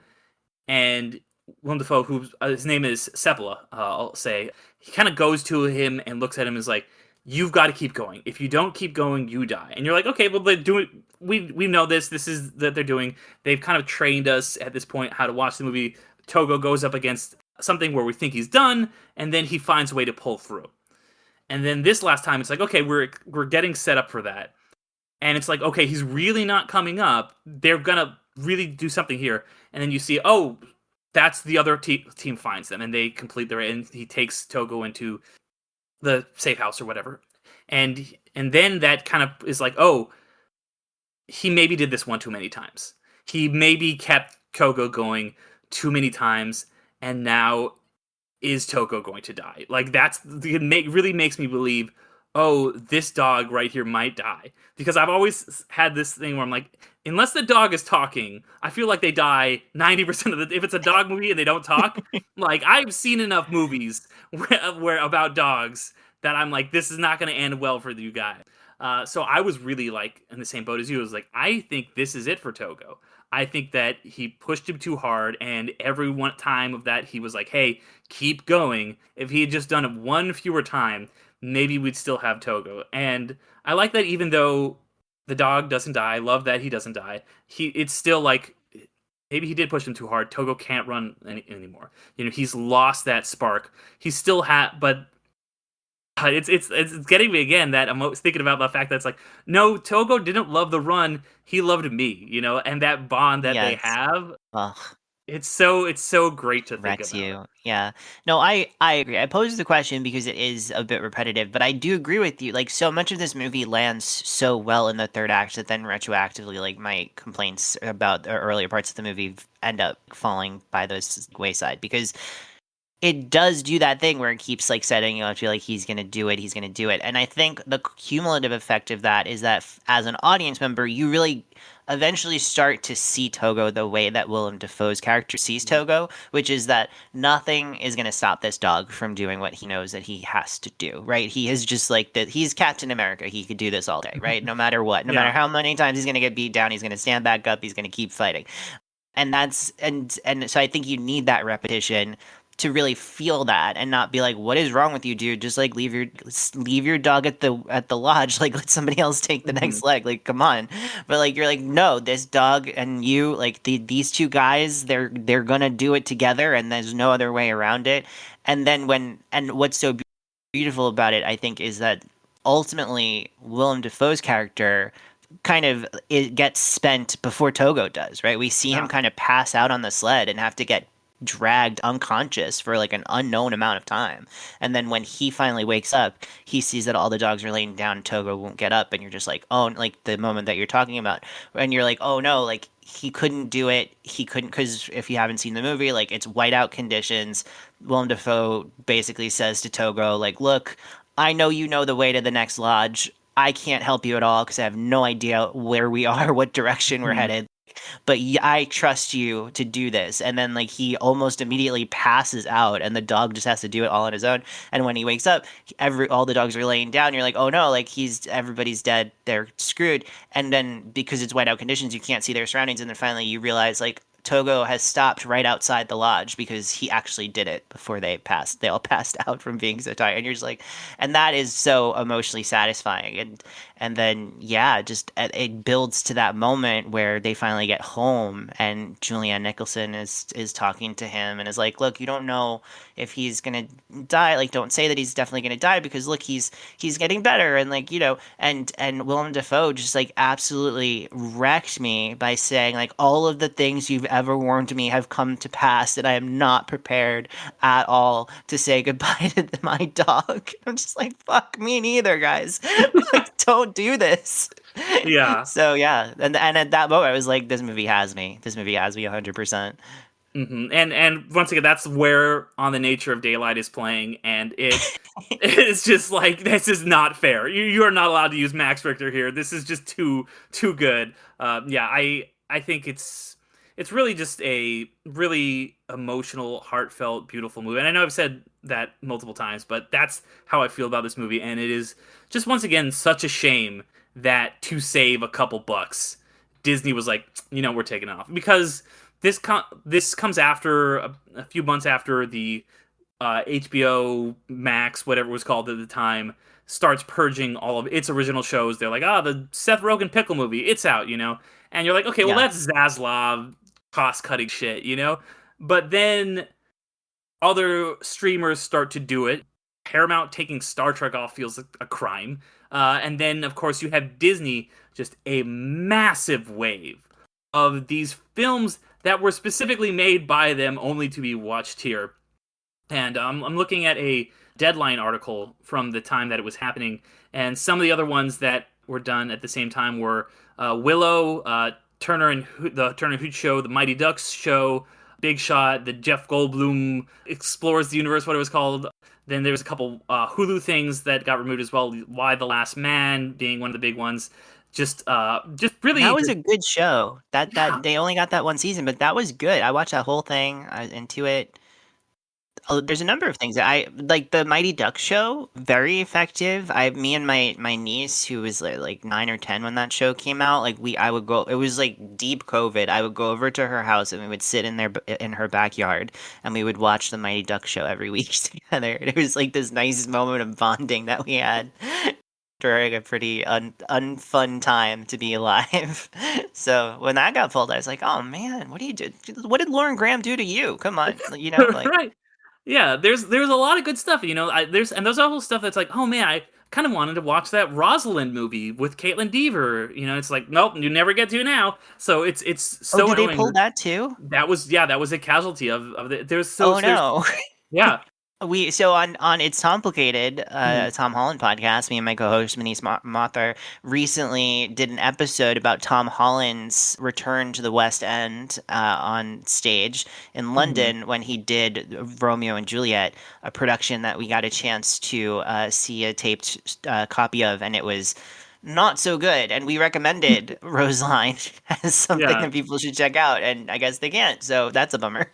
and Willem Dafoe, who his name is Seppala, I'll say, he kind of goes to him and looks at him and is like, "You've got to keep going. If you don't keep going, you die." And you're like, "Okay, well they're doing. We know this. This is that they're doing. They've kind of trained us at this point how to watch the movie." Togo goes up against something where we think he's done, and then he finds a way to pull through. And then this last time, it's like, okay, we're getting set up for that, and it's like, okay, he's really not coming up. They're gonna really do something here, and then you see, oh, that's the other team finds them, and they complete their, and he takes Togo into the safe house or whatever, and then that kind of is like, oh, he maybe did this one too many times. He maybe kept Togo going too many times, and now is Togo going to die? Like really makes me believe, oh, this dog right here might die, because I've always had this thing where I'm like, unless the dog is talking, I feel like they die 90% of the. If it's a dog movie and they don't talk, like I've seen enough movies where about dogs that I'm like, this is not going to end well for you guys. So I was really like in the same boat as you. I was like, I think this is it for Togo. I think that he pushed him too hard, and every one time of that, he was like, hey, keep going. If he had just done it one fewer time, maybe we'd still have Togo. And I like that even though the dog doesn't die, I love that he doesn't die. It's still like, maybe he did push him too hard. Togo can't run anymore. You know, he's lost that spark. He still but it's getting me again that I'm thinking about the fact that it's like, no, Togo didn't love the run, he loved me, you know, and that bond that they have, Ugh, it's so great to think wrecks about. you. Yeah. No, I agree. I posed the question because it is a bit repetitive, but I do agree with you. Like, so much of this movie lands so well in the third act that then retroactively, like, my complaints about the earlier parts of the movie end up falling by the wayside, because it does do that thing where it keeps like setting you up to feel like he's gonna do it, he's gonna do it. And I think the cumulative effect of that is that as an audience member, you really eventually start to see Togo the way that Willem Dafoe's character sees Togo, which is that nothing is gonna stop this dog from doing what he knows that he has to do, right? He is just like that. He's Captain America. He could do this all day, right? No matter what, no matter how many times he's gonna get beat down, he's gonna stand back up. He's gonna keep fighting. And that's and so I think you need that repetition to really feel that and not be like, what is wrong with you, dude? Just like leave your dog at the lodge, like let somebody else take the next leg, like come on. But like you're like, no, this dog and you, like these two guys, they're gonna do it together, and there's no other way around it. And then what's so beautiful about it, I think, is that ultimately Willem Dafoe's character kind of it gets spent before Togo does, right? We see him kind of pass out on the sled and have to get dragged unconscious for like an unknown amount of time. And then when he finally wakes up, he sees that all the dogs are laying down, Togo won't get up, and you're just like, oh, like the moment that you're talking about. And you're like, oh no, like he couldn't do it. He couldn't, because if you haven't seen the movie, like it's whiteout conditions. Willem Dafoe basically says to Togo, like, look, I know you know the way to the next lodge. I can't help you at all because I have no idea where we are, what direction we're headed. But I trust you to do this. And then like he almost immediately passes out, and the dog just has to do it all on his own. And when he wakes up, all the dogs are laying down. You're like, oh no, like everybody's dead. They're screwed. And then because it's whiteout conditions, you can't see their surroundings. And then finally you realize like Togo has stopped right outside the lodge because he actually did it before they all passed out from being so tired. And you're just like, and that is so emotionally satisfying. And then yeah, just it builds to that moment where they finally get home, and Julianne Nicholson is talking to him and is like, look, you don't know if he's gonna die. Like, don't say that he's definitely gonna die, because look, he's getting better. And like, you know, and Willem Dafoe just like absolutely wrecked me by saying like, all of the things you've ever warned me have come to pass, and I am not prepared at all to say goodbye to my dog. I'm just like, fuck me neither, guys. Like, don't do this. Yeah. So yeah, and at that moment I was like, this movie has me. This movie has me 100%. And once again, that's where On the Nature of Daylight is playing, and it's just like, this is not fair. You are not allowed to use Max Richter here. This is just too good. Yeah, I think it's really just a really emotional, heartfelt, beautiful movie. And I know I've said that multiple times, but that's how I feel about this movie. And it is just, once again, such a shame that to save a couple bucks, Disney was like, we're taking it off, because this comes after a few months after the HBO Max, whatever it was called at the time, starts purging all of its original shows. They're like, the Seth Rogen pickle movie, it's out, and you're like, okay, well, Yeah. that's Zaslav cost cutting shit, but then other streamers start to do it. Paramount taking Star Trek off feels like a crime. And then, of course, you have Disney, just a massive wave of these films that were specifically made by them only to be watched here. And I'm looking at a Deadline article from the time that it was happening, and some of the other ones that were done at the same time were Willow, the Turner and Hooch show, the Mighty Ducks show, Big Shot, the Jeff Goldblum Explores the Universe, what it was called. Then there was a couple Hulu things that got removed as well. Why the Last Man being one of the big ones. Just really. That was a good show. That Yeah. they only got that one season, but that was good. I watched that whole thing. I was into it. Oh, there's a number of things that I like. The Mighty Ducks show, very effective. Me and my niece, who was like 9 or 10 when that show came out, I would go. It was like deep COVID. I would go over to her house and we would sit in her backyard and we would watch the Mighty Ducks show every week together. It was like this nice moment of bonding that we had during a pretty unfun time to be alive. So when that got pulled, I was like, oh man, what do you do? What did Lauren Graham do to you? Come on, like. Right. Yeah, there's a lot of good stuff, there's also stuff that's like, oh man, I kind of wanted to watch that Rosalind movie with Caitlin Dever. It's like, nope, you never get to now. So it's Oh, so did they annoying. pull that too? That was a casualty of the Oh no. yeah. On It's Complicated, Mhm. Tom Holland podcast, me and my co-host Manish Mathur recently did an episode about Tom Holland's return to the West End on stage in Mhm. London when he did Romeo and Juliet, a production that we got a chance to see a taped copy of, and it was not so good. And we recommended Roseline as something Yeah. that people should check out, and I guess they can't, so that's a bummer.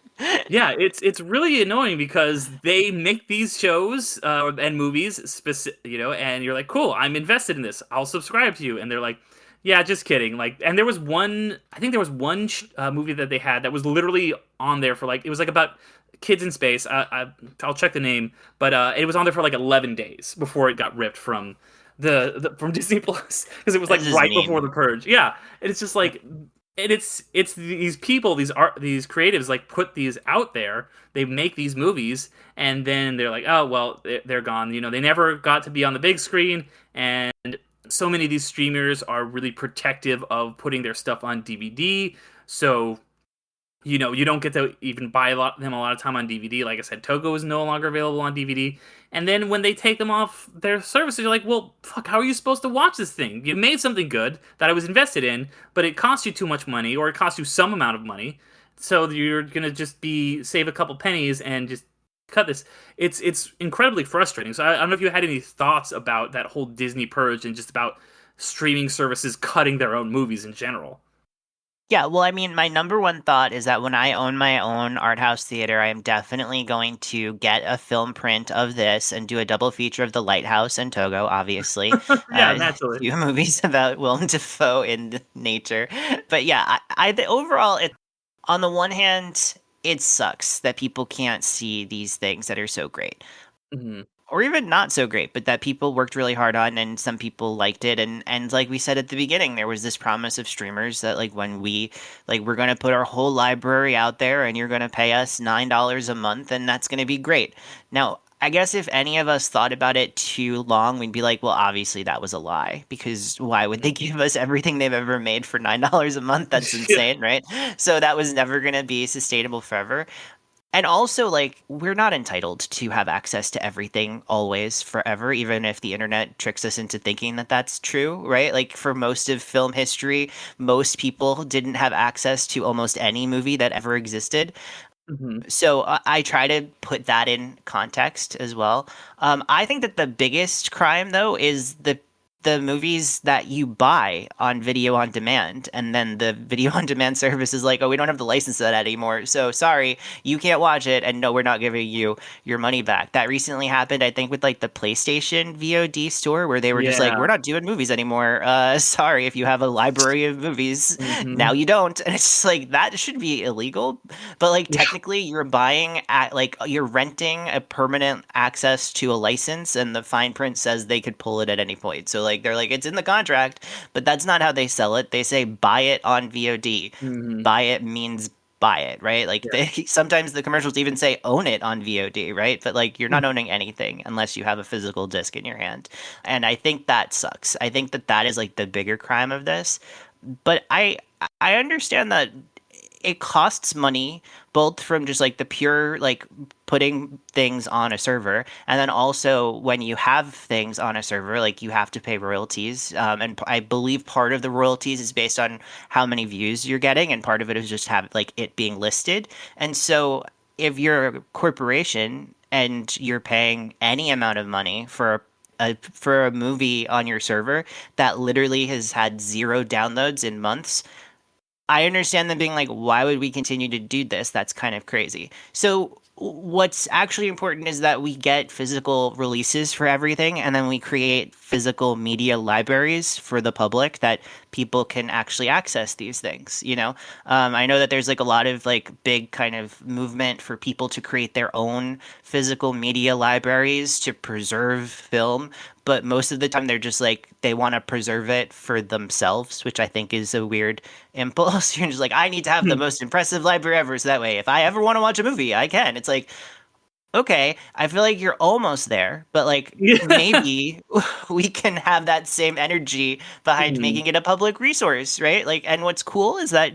Yeah, it's really annoying because they make these shows and movies and you're like, cool, I'm invested in this. I'll subscribe to you, and they're like, yeah, just kidding. Like, and I think there was one movie that they had that was literally on there for like, it was like about kids in space. I'll check the name, but it was on there for like 11 days before it got ripped from from Disney Plus, because it was like That's just right before mean. the purge. Yeah, and it's just like, and it's these people, these creatives, like, put these out there. They make these movies, and then they're like, oh well, they're gone. They never got to be on the big screen, and so many of these streamers are really protective of putting their stuff on DVD. So you don't get to even buy them a lot of time on DVD. Like I said, Togo is no longer available on DVD. And then when they take them off their services, you're like, well, fuck, how are you supposed to watch this thing? You made something good that I was invested in, but it cost you too much money, or it cost you some amount of money. So you're gonna just save a couple pennies and just cut this. It's incredibly frustrating. So I don't know if you had any thoughts about that whole Disney purge and just about streaming services cutting their own movies in general. Yeah, well, I mean, my number one thought is that when I own my own art house theater, I am definitely going to get a film print of this and do a double feature of The Lighthouse and Togo, obviously. Yeah, naturally. Two movies about Willem Dafoe in nature. But yeah, overall, on the one hand, it sucks that people can't see these things that are so great, Mhm. or even not so great, but that people worked really hard on, and some people liked it. And like we said at the beginning, there was this promise of streamers that, like, when we're going to put our whole library out there and you're going to pay us $9 a month, and that's going to be great. Now, I guess if any of us thought about it too long, we'd be like, well, obviously that was a lie, because why would they give us everything they've ever made for $9 a month? That's Yeah. insane, right? So that was never going to be sustainable forever. And also, like, we're not entitled to have access to everything always, forever, even if the internet tricks us into thinking that that's true, right? Like, for most of film history, most people didn't have access to almost any movie that ever existed. Hmm. So I try to put that in context as well. I think that the biggest crime, though, is the movies that you buy on video on demand, and then the video on demand service is like, oh, we don't have the license to that anymore, so sorry, you can't watch it, and no, we're not giving you your money back. That recently happened, I think, with like the PlayStation VOD store, where they were just like, Yeah. we're not doing movies anymore. Sorry, if you have a library of movies, Hmm. now you don't, and it's just like that should be illegal. But like Yeah. technically you're buying at like you're renting a permanent access to a license, and the fine print says they could pull it at any point. So like they're like it's in the contract, but that's not how they sell it. They say buy it on VOD. Hmm. Buy it means buy it, right? Like they sometimes the commercials even say own it on VOD, right? But like you're not owning anything unless you have a physical disc in your hand. And I think that sucks. I think that that is like the bigger crime of this. But I understand that it costs money both from just like the pure like putting things on a server, and then also when you have things on a server, like you have to pay royalties, and I believe part of the royalties is based on how many views you're getting, and part of it is just have like it being listed. And so if you're a corporation and you're paying any amount of money for a movie on your server that literally has had 0 downloads in months, I understand them being like, why would we continue to do this? That's kind of crazy. So, what's actually important is that we get physical releases for everything, and then we create physical media libraries for the public that people can actually access these things. I know that there's like a lot of like big kind of movement for people to create their own physical media libraries to preserve film, but most of the time they're just like they want to preserve it for themselves, which I think is a weird impulse. You're just like, I need to have the most impressive library ever, so that way if I ever want to watch a movie, I can. It's like, okay, I feel like you're almost there, but like Yeah. maybe we can have that same energy behind Mhm. making it a public resource, right? Like, and what's cool is that,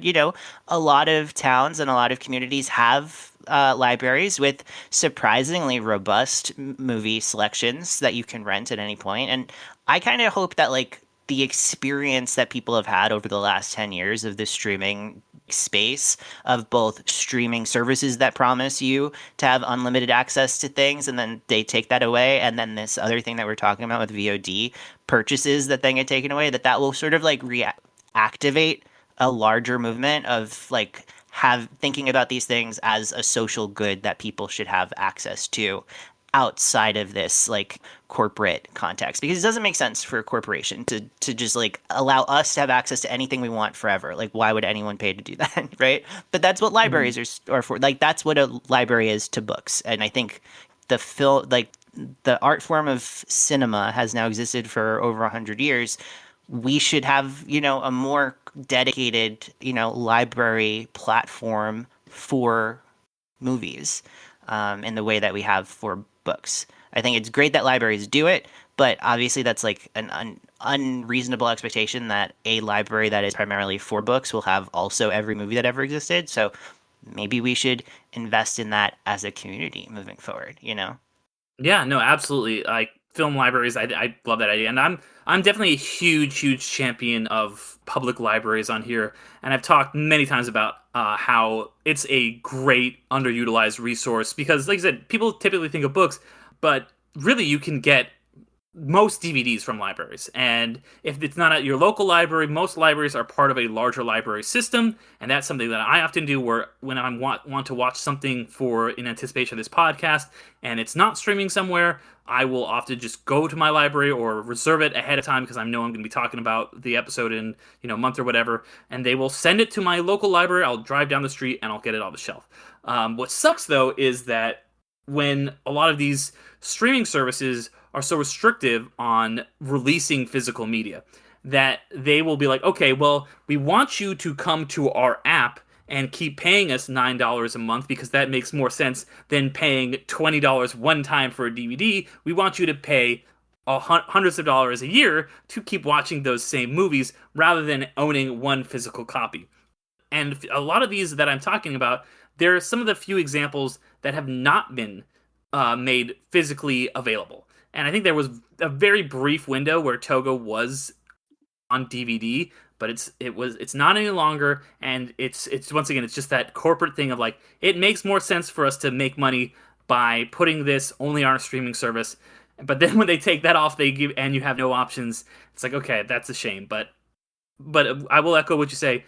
a lot of towns and a lot of communities have libraries with surprisingly robust movie selections that you can rent at any point. And I kind of hope that like the experience that people have had over the last 10 years of the streaming space, of both streaming services that promise you to have unlimited access to things and then they take that away, and then this other thing that we're talking about with VOD purchases that then get taken away, that will sort of like reactivate a larger movement of like have thinking about these things as a social good that people should have access to outside of this like corporate context, because it doesn't make sense for a corporation to just like allow us to have access to anything we want forever. Like why would anyone pay to do that? Right? But that's what Mhm. libraries are for. Like that's what a library is to books. And I think the film like the art form of cinema has now existed for over 100 years. We should have, a more dedicated, library platform for movies, in the way that we have for books. I think it's great that libraries do it, but obviously that's like an unreasonable expectation that a library that is primarily for books will have also every movie that ever existed. So maybe we should invest in that as a community moving forward. Yeah, no, absolutely. Like film libraries, I love that idea, and I'm definitely a huge champion of public libraries on here. And I've talked many times about how it's a great underutilized resource because, like I said, people typically think of books, but really you can get most DVDs from libraries. And if it's not at your local library, most libraries are part of a larger library system. And that's something that I often do where when I want to watch something for in anticipation of this podcast and it's not streaming somewhere, I will often just go to my library or reserve it ahead of time because I know I'm going to be talking about the episode in, a month or whatever. And they will send it to my local library. I'll drive down the street and I'll get it on the shelf. What sucks though is that when a lot of these streaming services are so restrictive on releasing physical media that they will be like, okay, well, we want you to come to our app and keep paying us $9 a month because that makes more sense than paying $20 one time for a DVD. We want you to pay hundreds of dollars a year to keep watching those same movies rather than owning one physical copy. And a lot of these that I'm talking about, there are some of the few examples that have not been made physically available. And I think there was a very brief window where Togo was on DVD, but it's not any longer, and it's once again it's just that corporate thing of like it makes more sense for us to make money by putting this only on a streaming service. But then when they take that off, they give and you have no options. It's like okay, that's a shame. But I will echo what you say.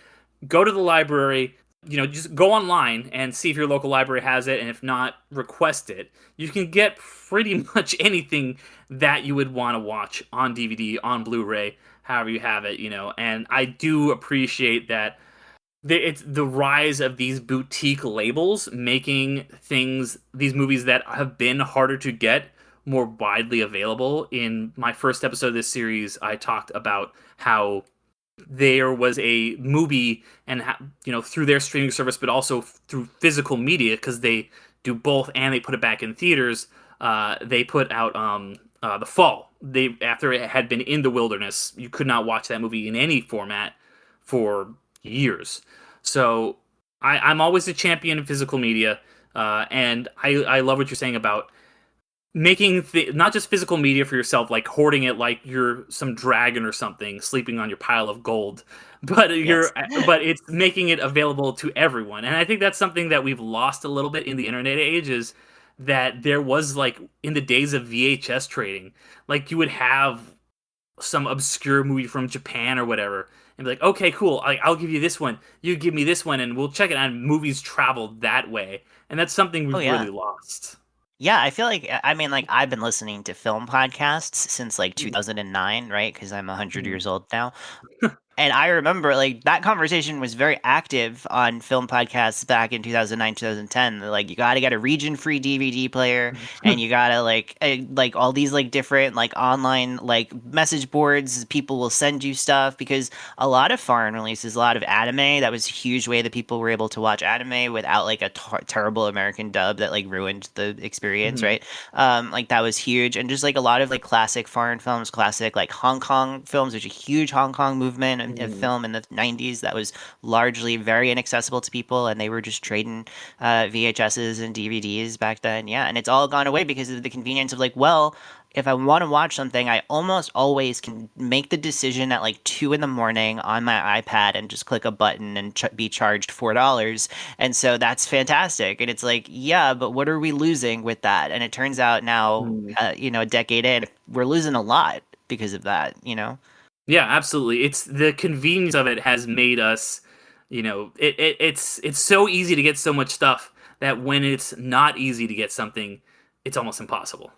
Go to the library. Just go online and see if your local library has it, and if not, request it. You can get pretty much anything that you would want to watch on DVD, on Blu-ray, however you have it. And I do appreciate that it's the rise of these boutique labels making these movies that have been harder to get more widely available. In my first episode of this series, I talked about how there was a movie and through their streaming service, but also through physical media, because they do both and they put it back in theaters. They put out The Fall. After it had been in the wilderness, you could not watch that movie in any format for years. So I'm always a champion of physical media, and I love what you're saying about making not just physical media for yourself, like hoarding it like you're some dragon or something sleeping on your pile of gold, but but it's making it available to everyone. And I think that's something that we've lost a little bit in the internet age, is that there was, like, in the days of VHS trading, like you would have some obscure movie from Japan or whatever and be like, okay, cool, I'll give you this one, you give me this one, and we'll check it out. Movies traveled that way, and that's something we've really lost. Yeah, I feel like, I mean, like, I've been listening to film podcasts since like 2009, right? Because I'm 100 Mhm. years old now. And I remember, like, that conversation was very active on film podcasts back in 2009, 2010. Like, you got to get a region-free DVD player, and you got to, like all these, like, different, like, online, like, message boards. People will send you stuff, because a lot of foreign releases, a lot of anime, that was a huge way that people were able to watch anime without, like, a terrible American dub that, like, ruined the experience, Mhm. right? Like, that was huge. And just, like, a lot of, like, classic foreign films, classic, like, Hong Kong films. There's a huge Hong Kong movement of Mhm. film in the 90s that was largely very inaccessible to people, and they were just trading VHSs and DVDs back then. Yeah, and it's all gone away because of the convenience of, like, well, if I want to watch something, I almost always can make the decision at like 2 in the morning on my iPad and just click a button and be charged $4. And so that's fantastic. And it's like, yeah, but what are we losing with that? And it turns out now, Mhm. a decade in, we're losing a lot because of that. Yeah, absolutely. It's the convenience of it has made us, it's so easy to get so much stuff that when it's not easy to get something, it's almost impossible.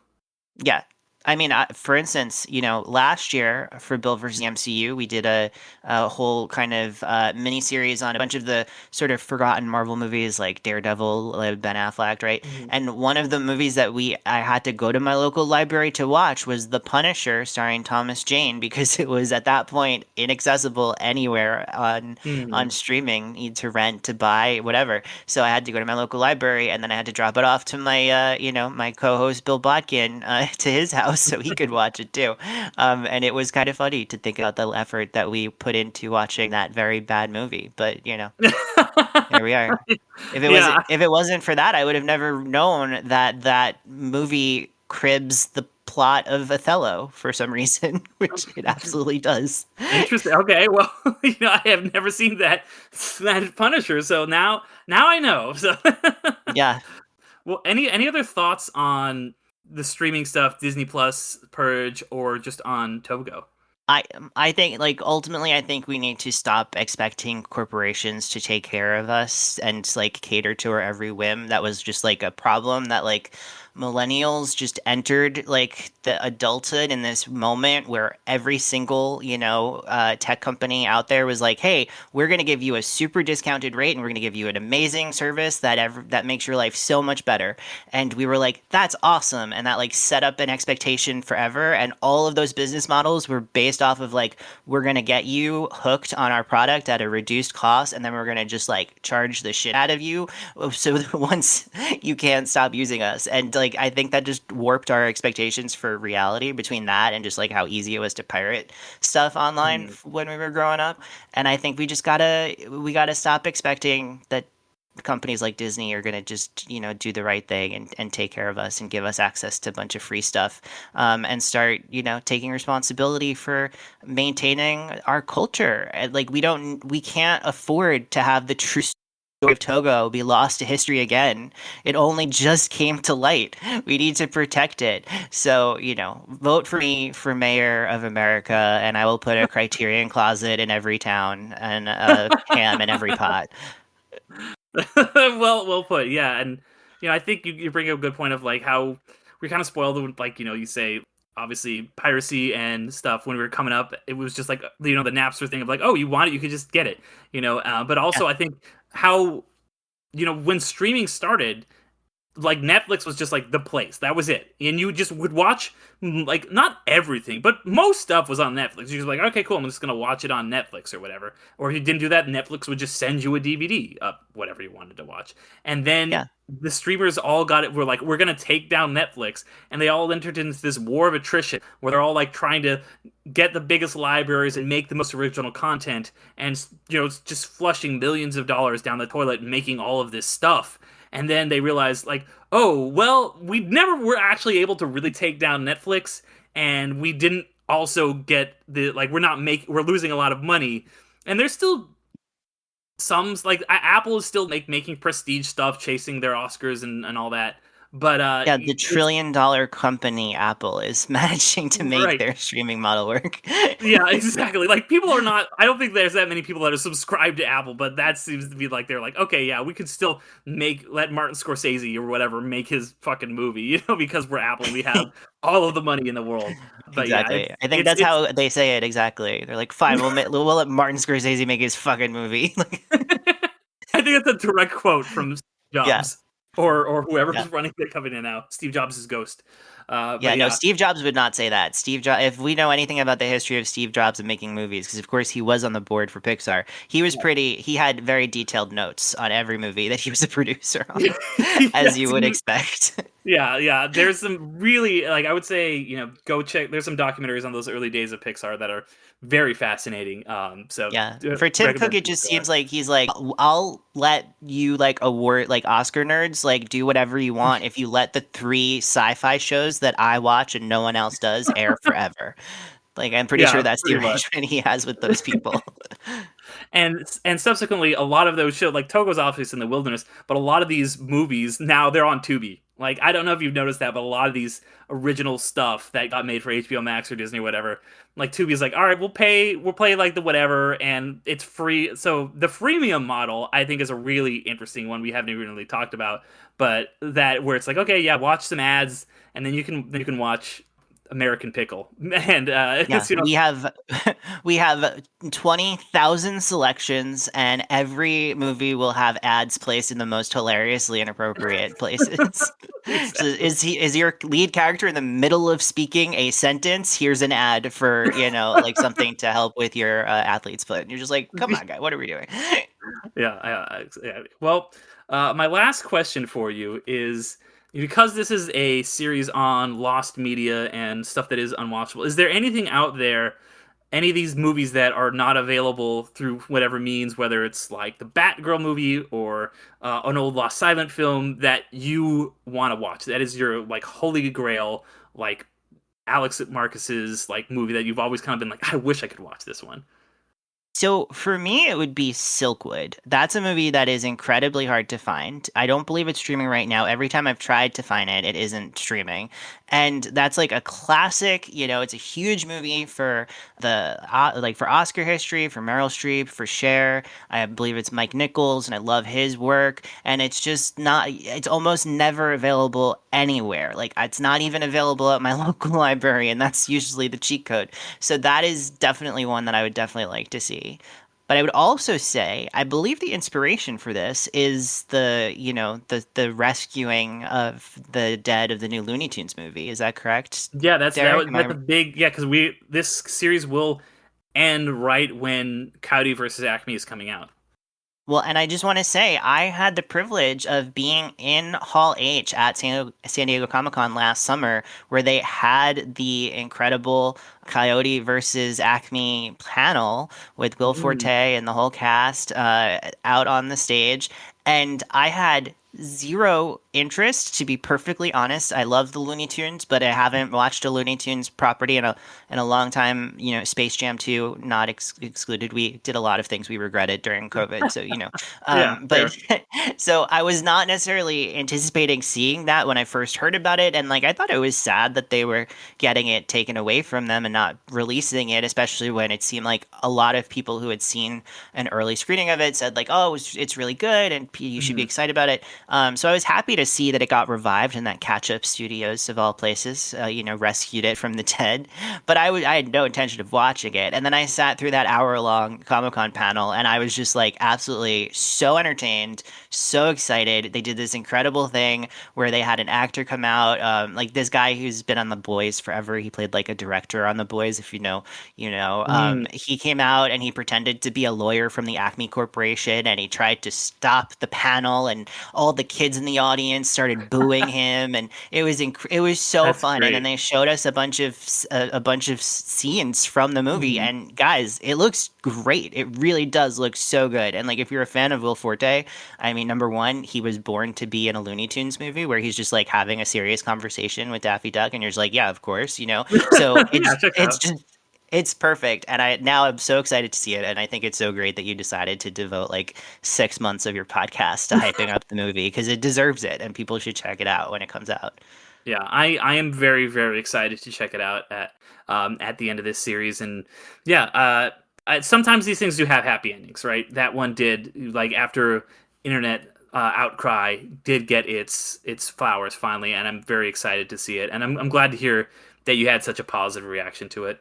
Yeah. I mean, for instance, last year for Bill versus the MCU, we did a whole kind of mini series on a bunch of the sort of forgotten Marvel movies like Daredevil, Ben Affleck, right? Mhm. And one of the movies that I had to go to my local library to watch was The Punisher, starring Thomas Jane, because it was at that point inaccessible anywhere on Mhm. streaming, need to rent, to buy, whatever. So I had to go to my local library, and then I had to drop it off to my co-host Bill Botkin to his house so he could watch it too. And it was kind of funny to think about the effort that we put into watching that very bad movie. But here we are. Yeah. If it wasn't for that, I would have never known that that movie cribs the plot of Othello for some reason, which it absolutely does. Interesting. Okay, well, I have never seen that Punisher, so now I know. So, Yeah. well, any other thoughts on the streaming stuff, Disney Plus, Purge, or just on Togo? I I think, like, ultimately I think we need to stop expecting corporations to take care of us and, like, cater to our every whim. That was just like a problem that, like, millennials just entered, like, the adulthood in this moment where every single tech company out there was like, hey, we're going to give you a super discounted rate, and we're going to give you an amazing service that makes your life so much better. And we were like, that's awesome. And that, like, set up an expectation forever. And all of those business models were based off of, like, we're going to get you hooked on our product at a reduced cost. And then we're going to just, like, charge the shit out of you. So once you can't stop using us. And, like, I think that just warped our expectations for reality between that and just, like, how easy it was to pirate stuff online Mhm. when we were growing up. And I think we gotta stop expecting that companies like Disney are going to just, do the right thing and take care of us and give us access to a bunch of free stuff, and start, taking responsibility for maintaining our culture. And, like, we can't afford to have the true story of Togo be lost to history again. It only just came to light. We need to protect it. So, vote for me for mayor of America, and I will put a Criterion closet in every town and a ham in every pot. Well put. Yeah, and I think you bring up a good point of like how we kind of spoiled with, like, you say obviously piracy and stuff when we were coming up. It was just like, the Napster thing of like, oh, you want it, you could just get it. But Yeah. also I think how when streaming started, like Netflix was just like the place. That was it. And you just would watch, like, not everything, but most stuff was on Netflix. You're just like, okay, cool, I'm just gonna watch it on Netflix or whatever. Or if you didn't do that, Netflix would just send you a DVD of whatever you wanted to watch. And then Yeah. the streamers all got it. We're like, we're gonna take down Netflix, and they all entered into this war of attrition where they're all like trying to get the biggest libraries and make the most original content, and just flushing millions of dollars down the toilet and making all of this stuff. And then they realized, like, oh, well, we never were actually able to really take down Netflix, and we didn't also get like, we're losing a lot of money. And there's still some, like, Apple is still making prestige stuff, chasing their Oscars and all that. But Yeah, the it's trillion-dollar company Apple is managing to make right. their streaming model work. Yeah, exactly. Like, people are not. I don't think there's that many people that are subscribed to Apple, but that seems to be like, they're like, okay, yeah, we could still let Martin Scorsese or whatever make his fucking movie, because we're Apple, we have all of the money in the world. But yeah, Exactly. I think that's it's how they say it exactly. They're like, fine, we'll let Martin Scorsese make his fucking movie. Like, I think that's a direct quote from Steve yeah, Jobs, or yeah. whoever's running the company now. Steve Jobs' ghost. But Yeah, no, yeah, Steve Jobs would not say that. Steve Jobs, if we know anything about the history of Steve Jobs and making movies, because of course he was on the board for Pixar, he had very detailed notes on every movie that he was a producer on, as yes, you would expect. yeah. There's some really, like, I would say, go check. There's some documentaries on those early days of Pixar that are very fascinating. So Yeah. For Tim Cook, recommend it people just go there. seems like he's like, I'll let you, like, award, like, Oscar nerds, like, do whatever you want if you let the three sci-fi shows that I watch and no one else does air forever. Like, I'm pretty sure Yeah, that's the pretty much. arrangement he has with those people. And subsequently, a lot of those shows, like Togo's obviously in the wilderness, but a lot of these movies now, they're on Tubi. Like, I don't know if you've noticed that, but a lot of these original stuff that got made for HBO Max or Disney or whatever, like, Tubi's like, all right, we'll play like the whatever, and it's free. So the freemium model, I think, is a really interesting one we haven't even really talked about, but that where it's like, okay, yeah, watch some ads, and then you can watch American Pickle, and Yeah, it's we have 20,000 selections, and every movie will have ads placed in the most hilariously inappropriate places. So exactly. is your lead character in the middle of speaking a sentence? Here's an ad for, like, something to help with your athlete's foot. And you're just like, come on, guy, what are we doing? Yeah. Well, my last question for you is, because this is a series on lost media and stuff that is unwatchable, is there anything out there, any of these movies that are not available through whatever means, whether it's like the Batgirl movie or an old Lost Silent film, that you want to watch? That is your, like, holy grail, like, Alex Marcus's, like, movie that you've always kind of been like, I wish I could watch this one. So for me, it would be Silkwood. That's a movie that is incredibly hard to find. I don't believe it's streaming right now. Every time I've tried to find it, it isn't streaming. And that's like a classic, it's a huge movie for for Oscar history, for Meryl Streep, for Cher. I believe it's Mike Nichols, and I love his work. And it's just not, it's almost never available anywhere. Like, it's not even available at my local library, and that's usually the cheat code. So that is definitely one that I would definitely like to see. But I would also say, I believe the inspiration for this is the rescuing of the dead of the new Looney Tunes movie. Is that correct, Yeah, Derek? Am that's I a big, yeah, because this series will end right when Coyote versus Acme is coming out. Well, and I just want to say, I had the privilege of being in Hall H at San Diego Comic Con last summer, where they had the incredible Coyote versus Acme panel with Will Forte Mm. and the whole cast out on the stage. and I had zero interest, to be perfectly honest. I love the Looney Tunes, but I haven't watched a Looney Tunes property in a long time. Space Jam 2 not excluded. We did a lot of things we regretted during COVID, so Yeah, but so I was not necessarily anticipating seeing that when I first heard about it, and like I thought it was sad that they were getting it taken away from them and not releasing it, especially when it seemed like a lot of people who had seen an early screening of it said like, oh, it's really good and you should be excited about it. So I was happy to see that it got revived and that Catch Up Studios of all places, rescued it from the dead. But I had no intention of watching it, and then I sat through that hour-long Comic-Con panel, and I was just like absolutely so entertained, so excited. They did this incredible thing where they had an actor come out, like this guy who's been on The Boys forever. He played like a director on The Boys, if you know. He came out and he pretended to be a lawyer from the Acme Corporation, and he tried to stop the panel, and all the kids in the audience started booing him, and it was so That's fun. great. And then they showed us a bunch of scenes from the movie, and guys, it looks great. It really does look so good. And like if you're a fan of Will Forte, I mean, number one, he was born to be in a Looney Tunes movie where he's just like having a serious conversation with Daffy Duck, and you're just like, yeah, of course, So it's perfect, and I'm so excited to see it, and I think it's so great that you decided to devote like 6 months of your podcast to hyping up the movie, because it deserves it, and people should check it out when it comes out. Yeah, I am very, very excited to check it out at the end of this series, and yeah, sometimes these things do have happy endings, right? That one did, like after internet outcry, did get its flowers finally, and I'm very excited to see it, and I'm glad to hear that you had such a positive reaction to it.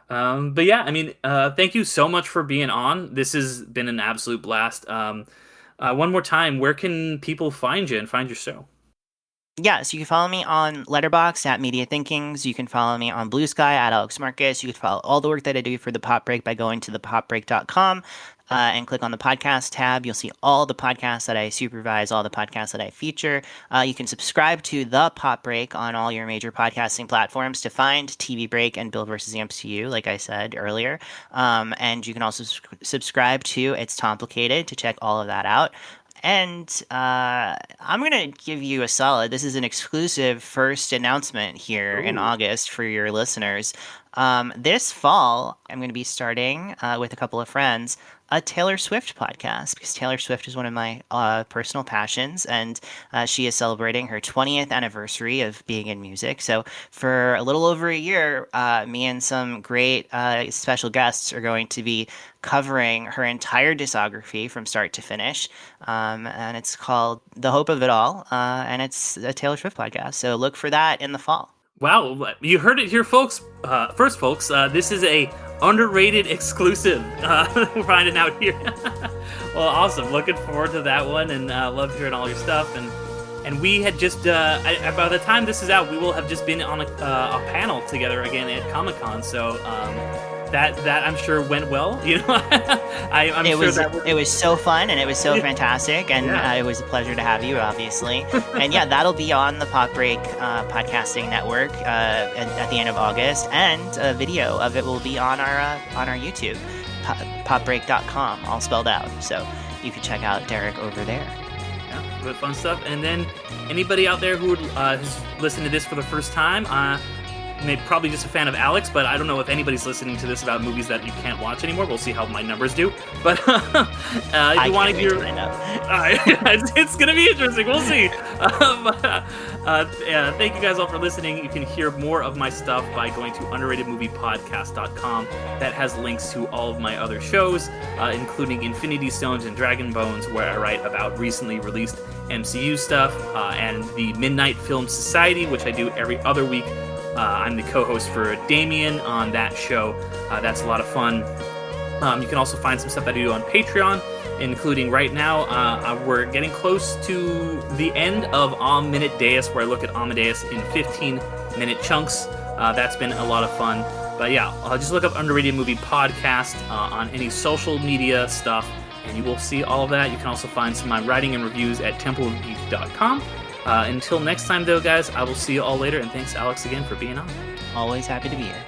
But yeah, I mean, thank you so much for being on. This has been an absolute blast. One more time, where can people find you and find your show? Yeah, so you can follow me on Letterboxd at Media Thinkings. You can follow me on Blue Sky at Alex Marcus. You can follow all the work that I do for the Pop Break by going to thepopbreak.com and click on the podcast tab. You'll see all the podcasts that I supervise, all the podcasts that I feature. You can subscribe to the Pop Break on all your major podcasting platforms to find TV Break and Bill versus the MCU, like I said earlier. And you can also subscribe to It's Complicated to check all of that out. And I'm going to give you a solid. This is an exclusive first announcement here in August for your listeners. This fall, I'm going to be starting with a couple of friends a Taylor Swift podcast, because Taylor Swift is one of my personal passions, and she is celebrating her 20th anniversary of being in music. So for a little over a year, me and some great special guests are going to be covering her entire discography from start to finish. And it's called The Hope of It All, and it's a Taylor Swift podcast. So look for that in the fall. Wow, you heard it here, folks. First, folks, this is a underrated exclusive. We're finding out here. Well, awesome. Looking forward to that one, and love hearing all your stuff. And we had just by the time this is out, we will have just been on a panel together again at Comic-Con. So that I'm sure went well. It was so fun, and it was so fantastic, and it was a pleasure to have you, obviously. And yeah, that'll be on the Pop Break podcasting network at the end of August, and a video of it will be on our YouTube, popbreak.com, all spelled out. So you can check out Derek over there. Yeah, good fun stuff. And then anybody out there who who's listening to this for the first time, probably just a fan of Alex, but I don't know if anybody's listening to this about movies that you can't watch anymore. We'll see how my numbers do. But if you want to hear, it's going to be interesting. We'll see. Thank you guys all for listening. You can hear more of my stuff by going to underratedmoviepodcast.com. That has links to all of my other shows, including Infinity Stones and Dragon Bones, where I write about recently released MCU stuff, and the Midnight Film Society, which I do every other week. I'm the co-host for Damien on that show. That's a lot of fun. You can also find some stuff that I do on Patreon, including right now, we're getting close to the end of Minute Deus, where I look at Amadeus in 15-minute chunks. That's been a lot of fun. But yeah, just look up Underrated Movie Podcast on any social media stuff, and you will see all of that. You can also find some of my writing and reviews at templeofgeek.com. Until next time, though, guys, I will see you all later, and thanks, Alex, again for being on. Always happy to be here.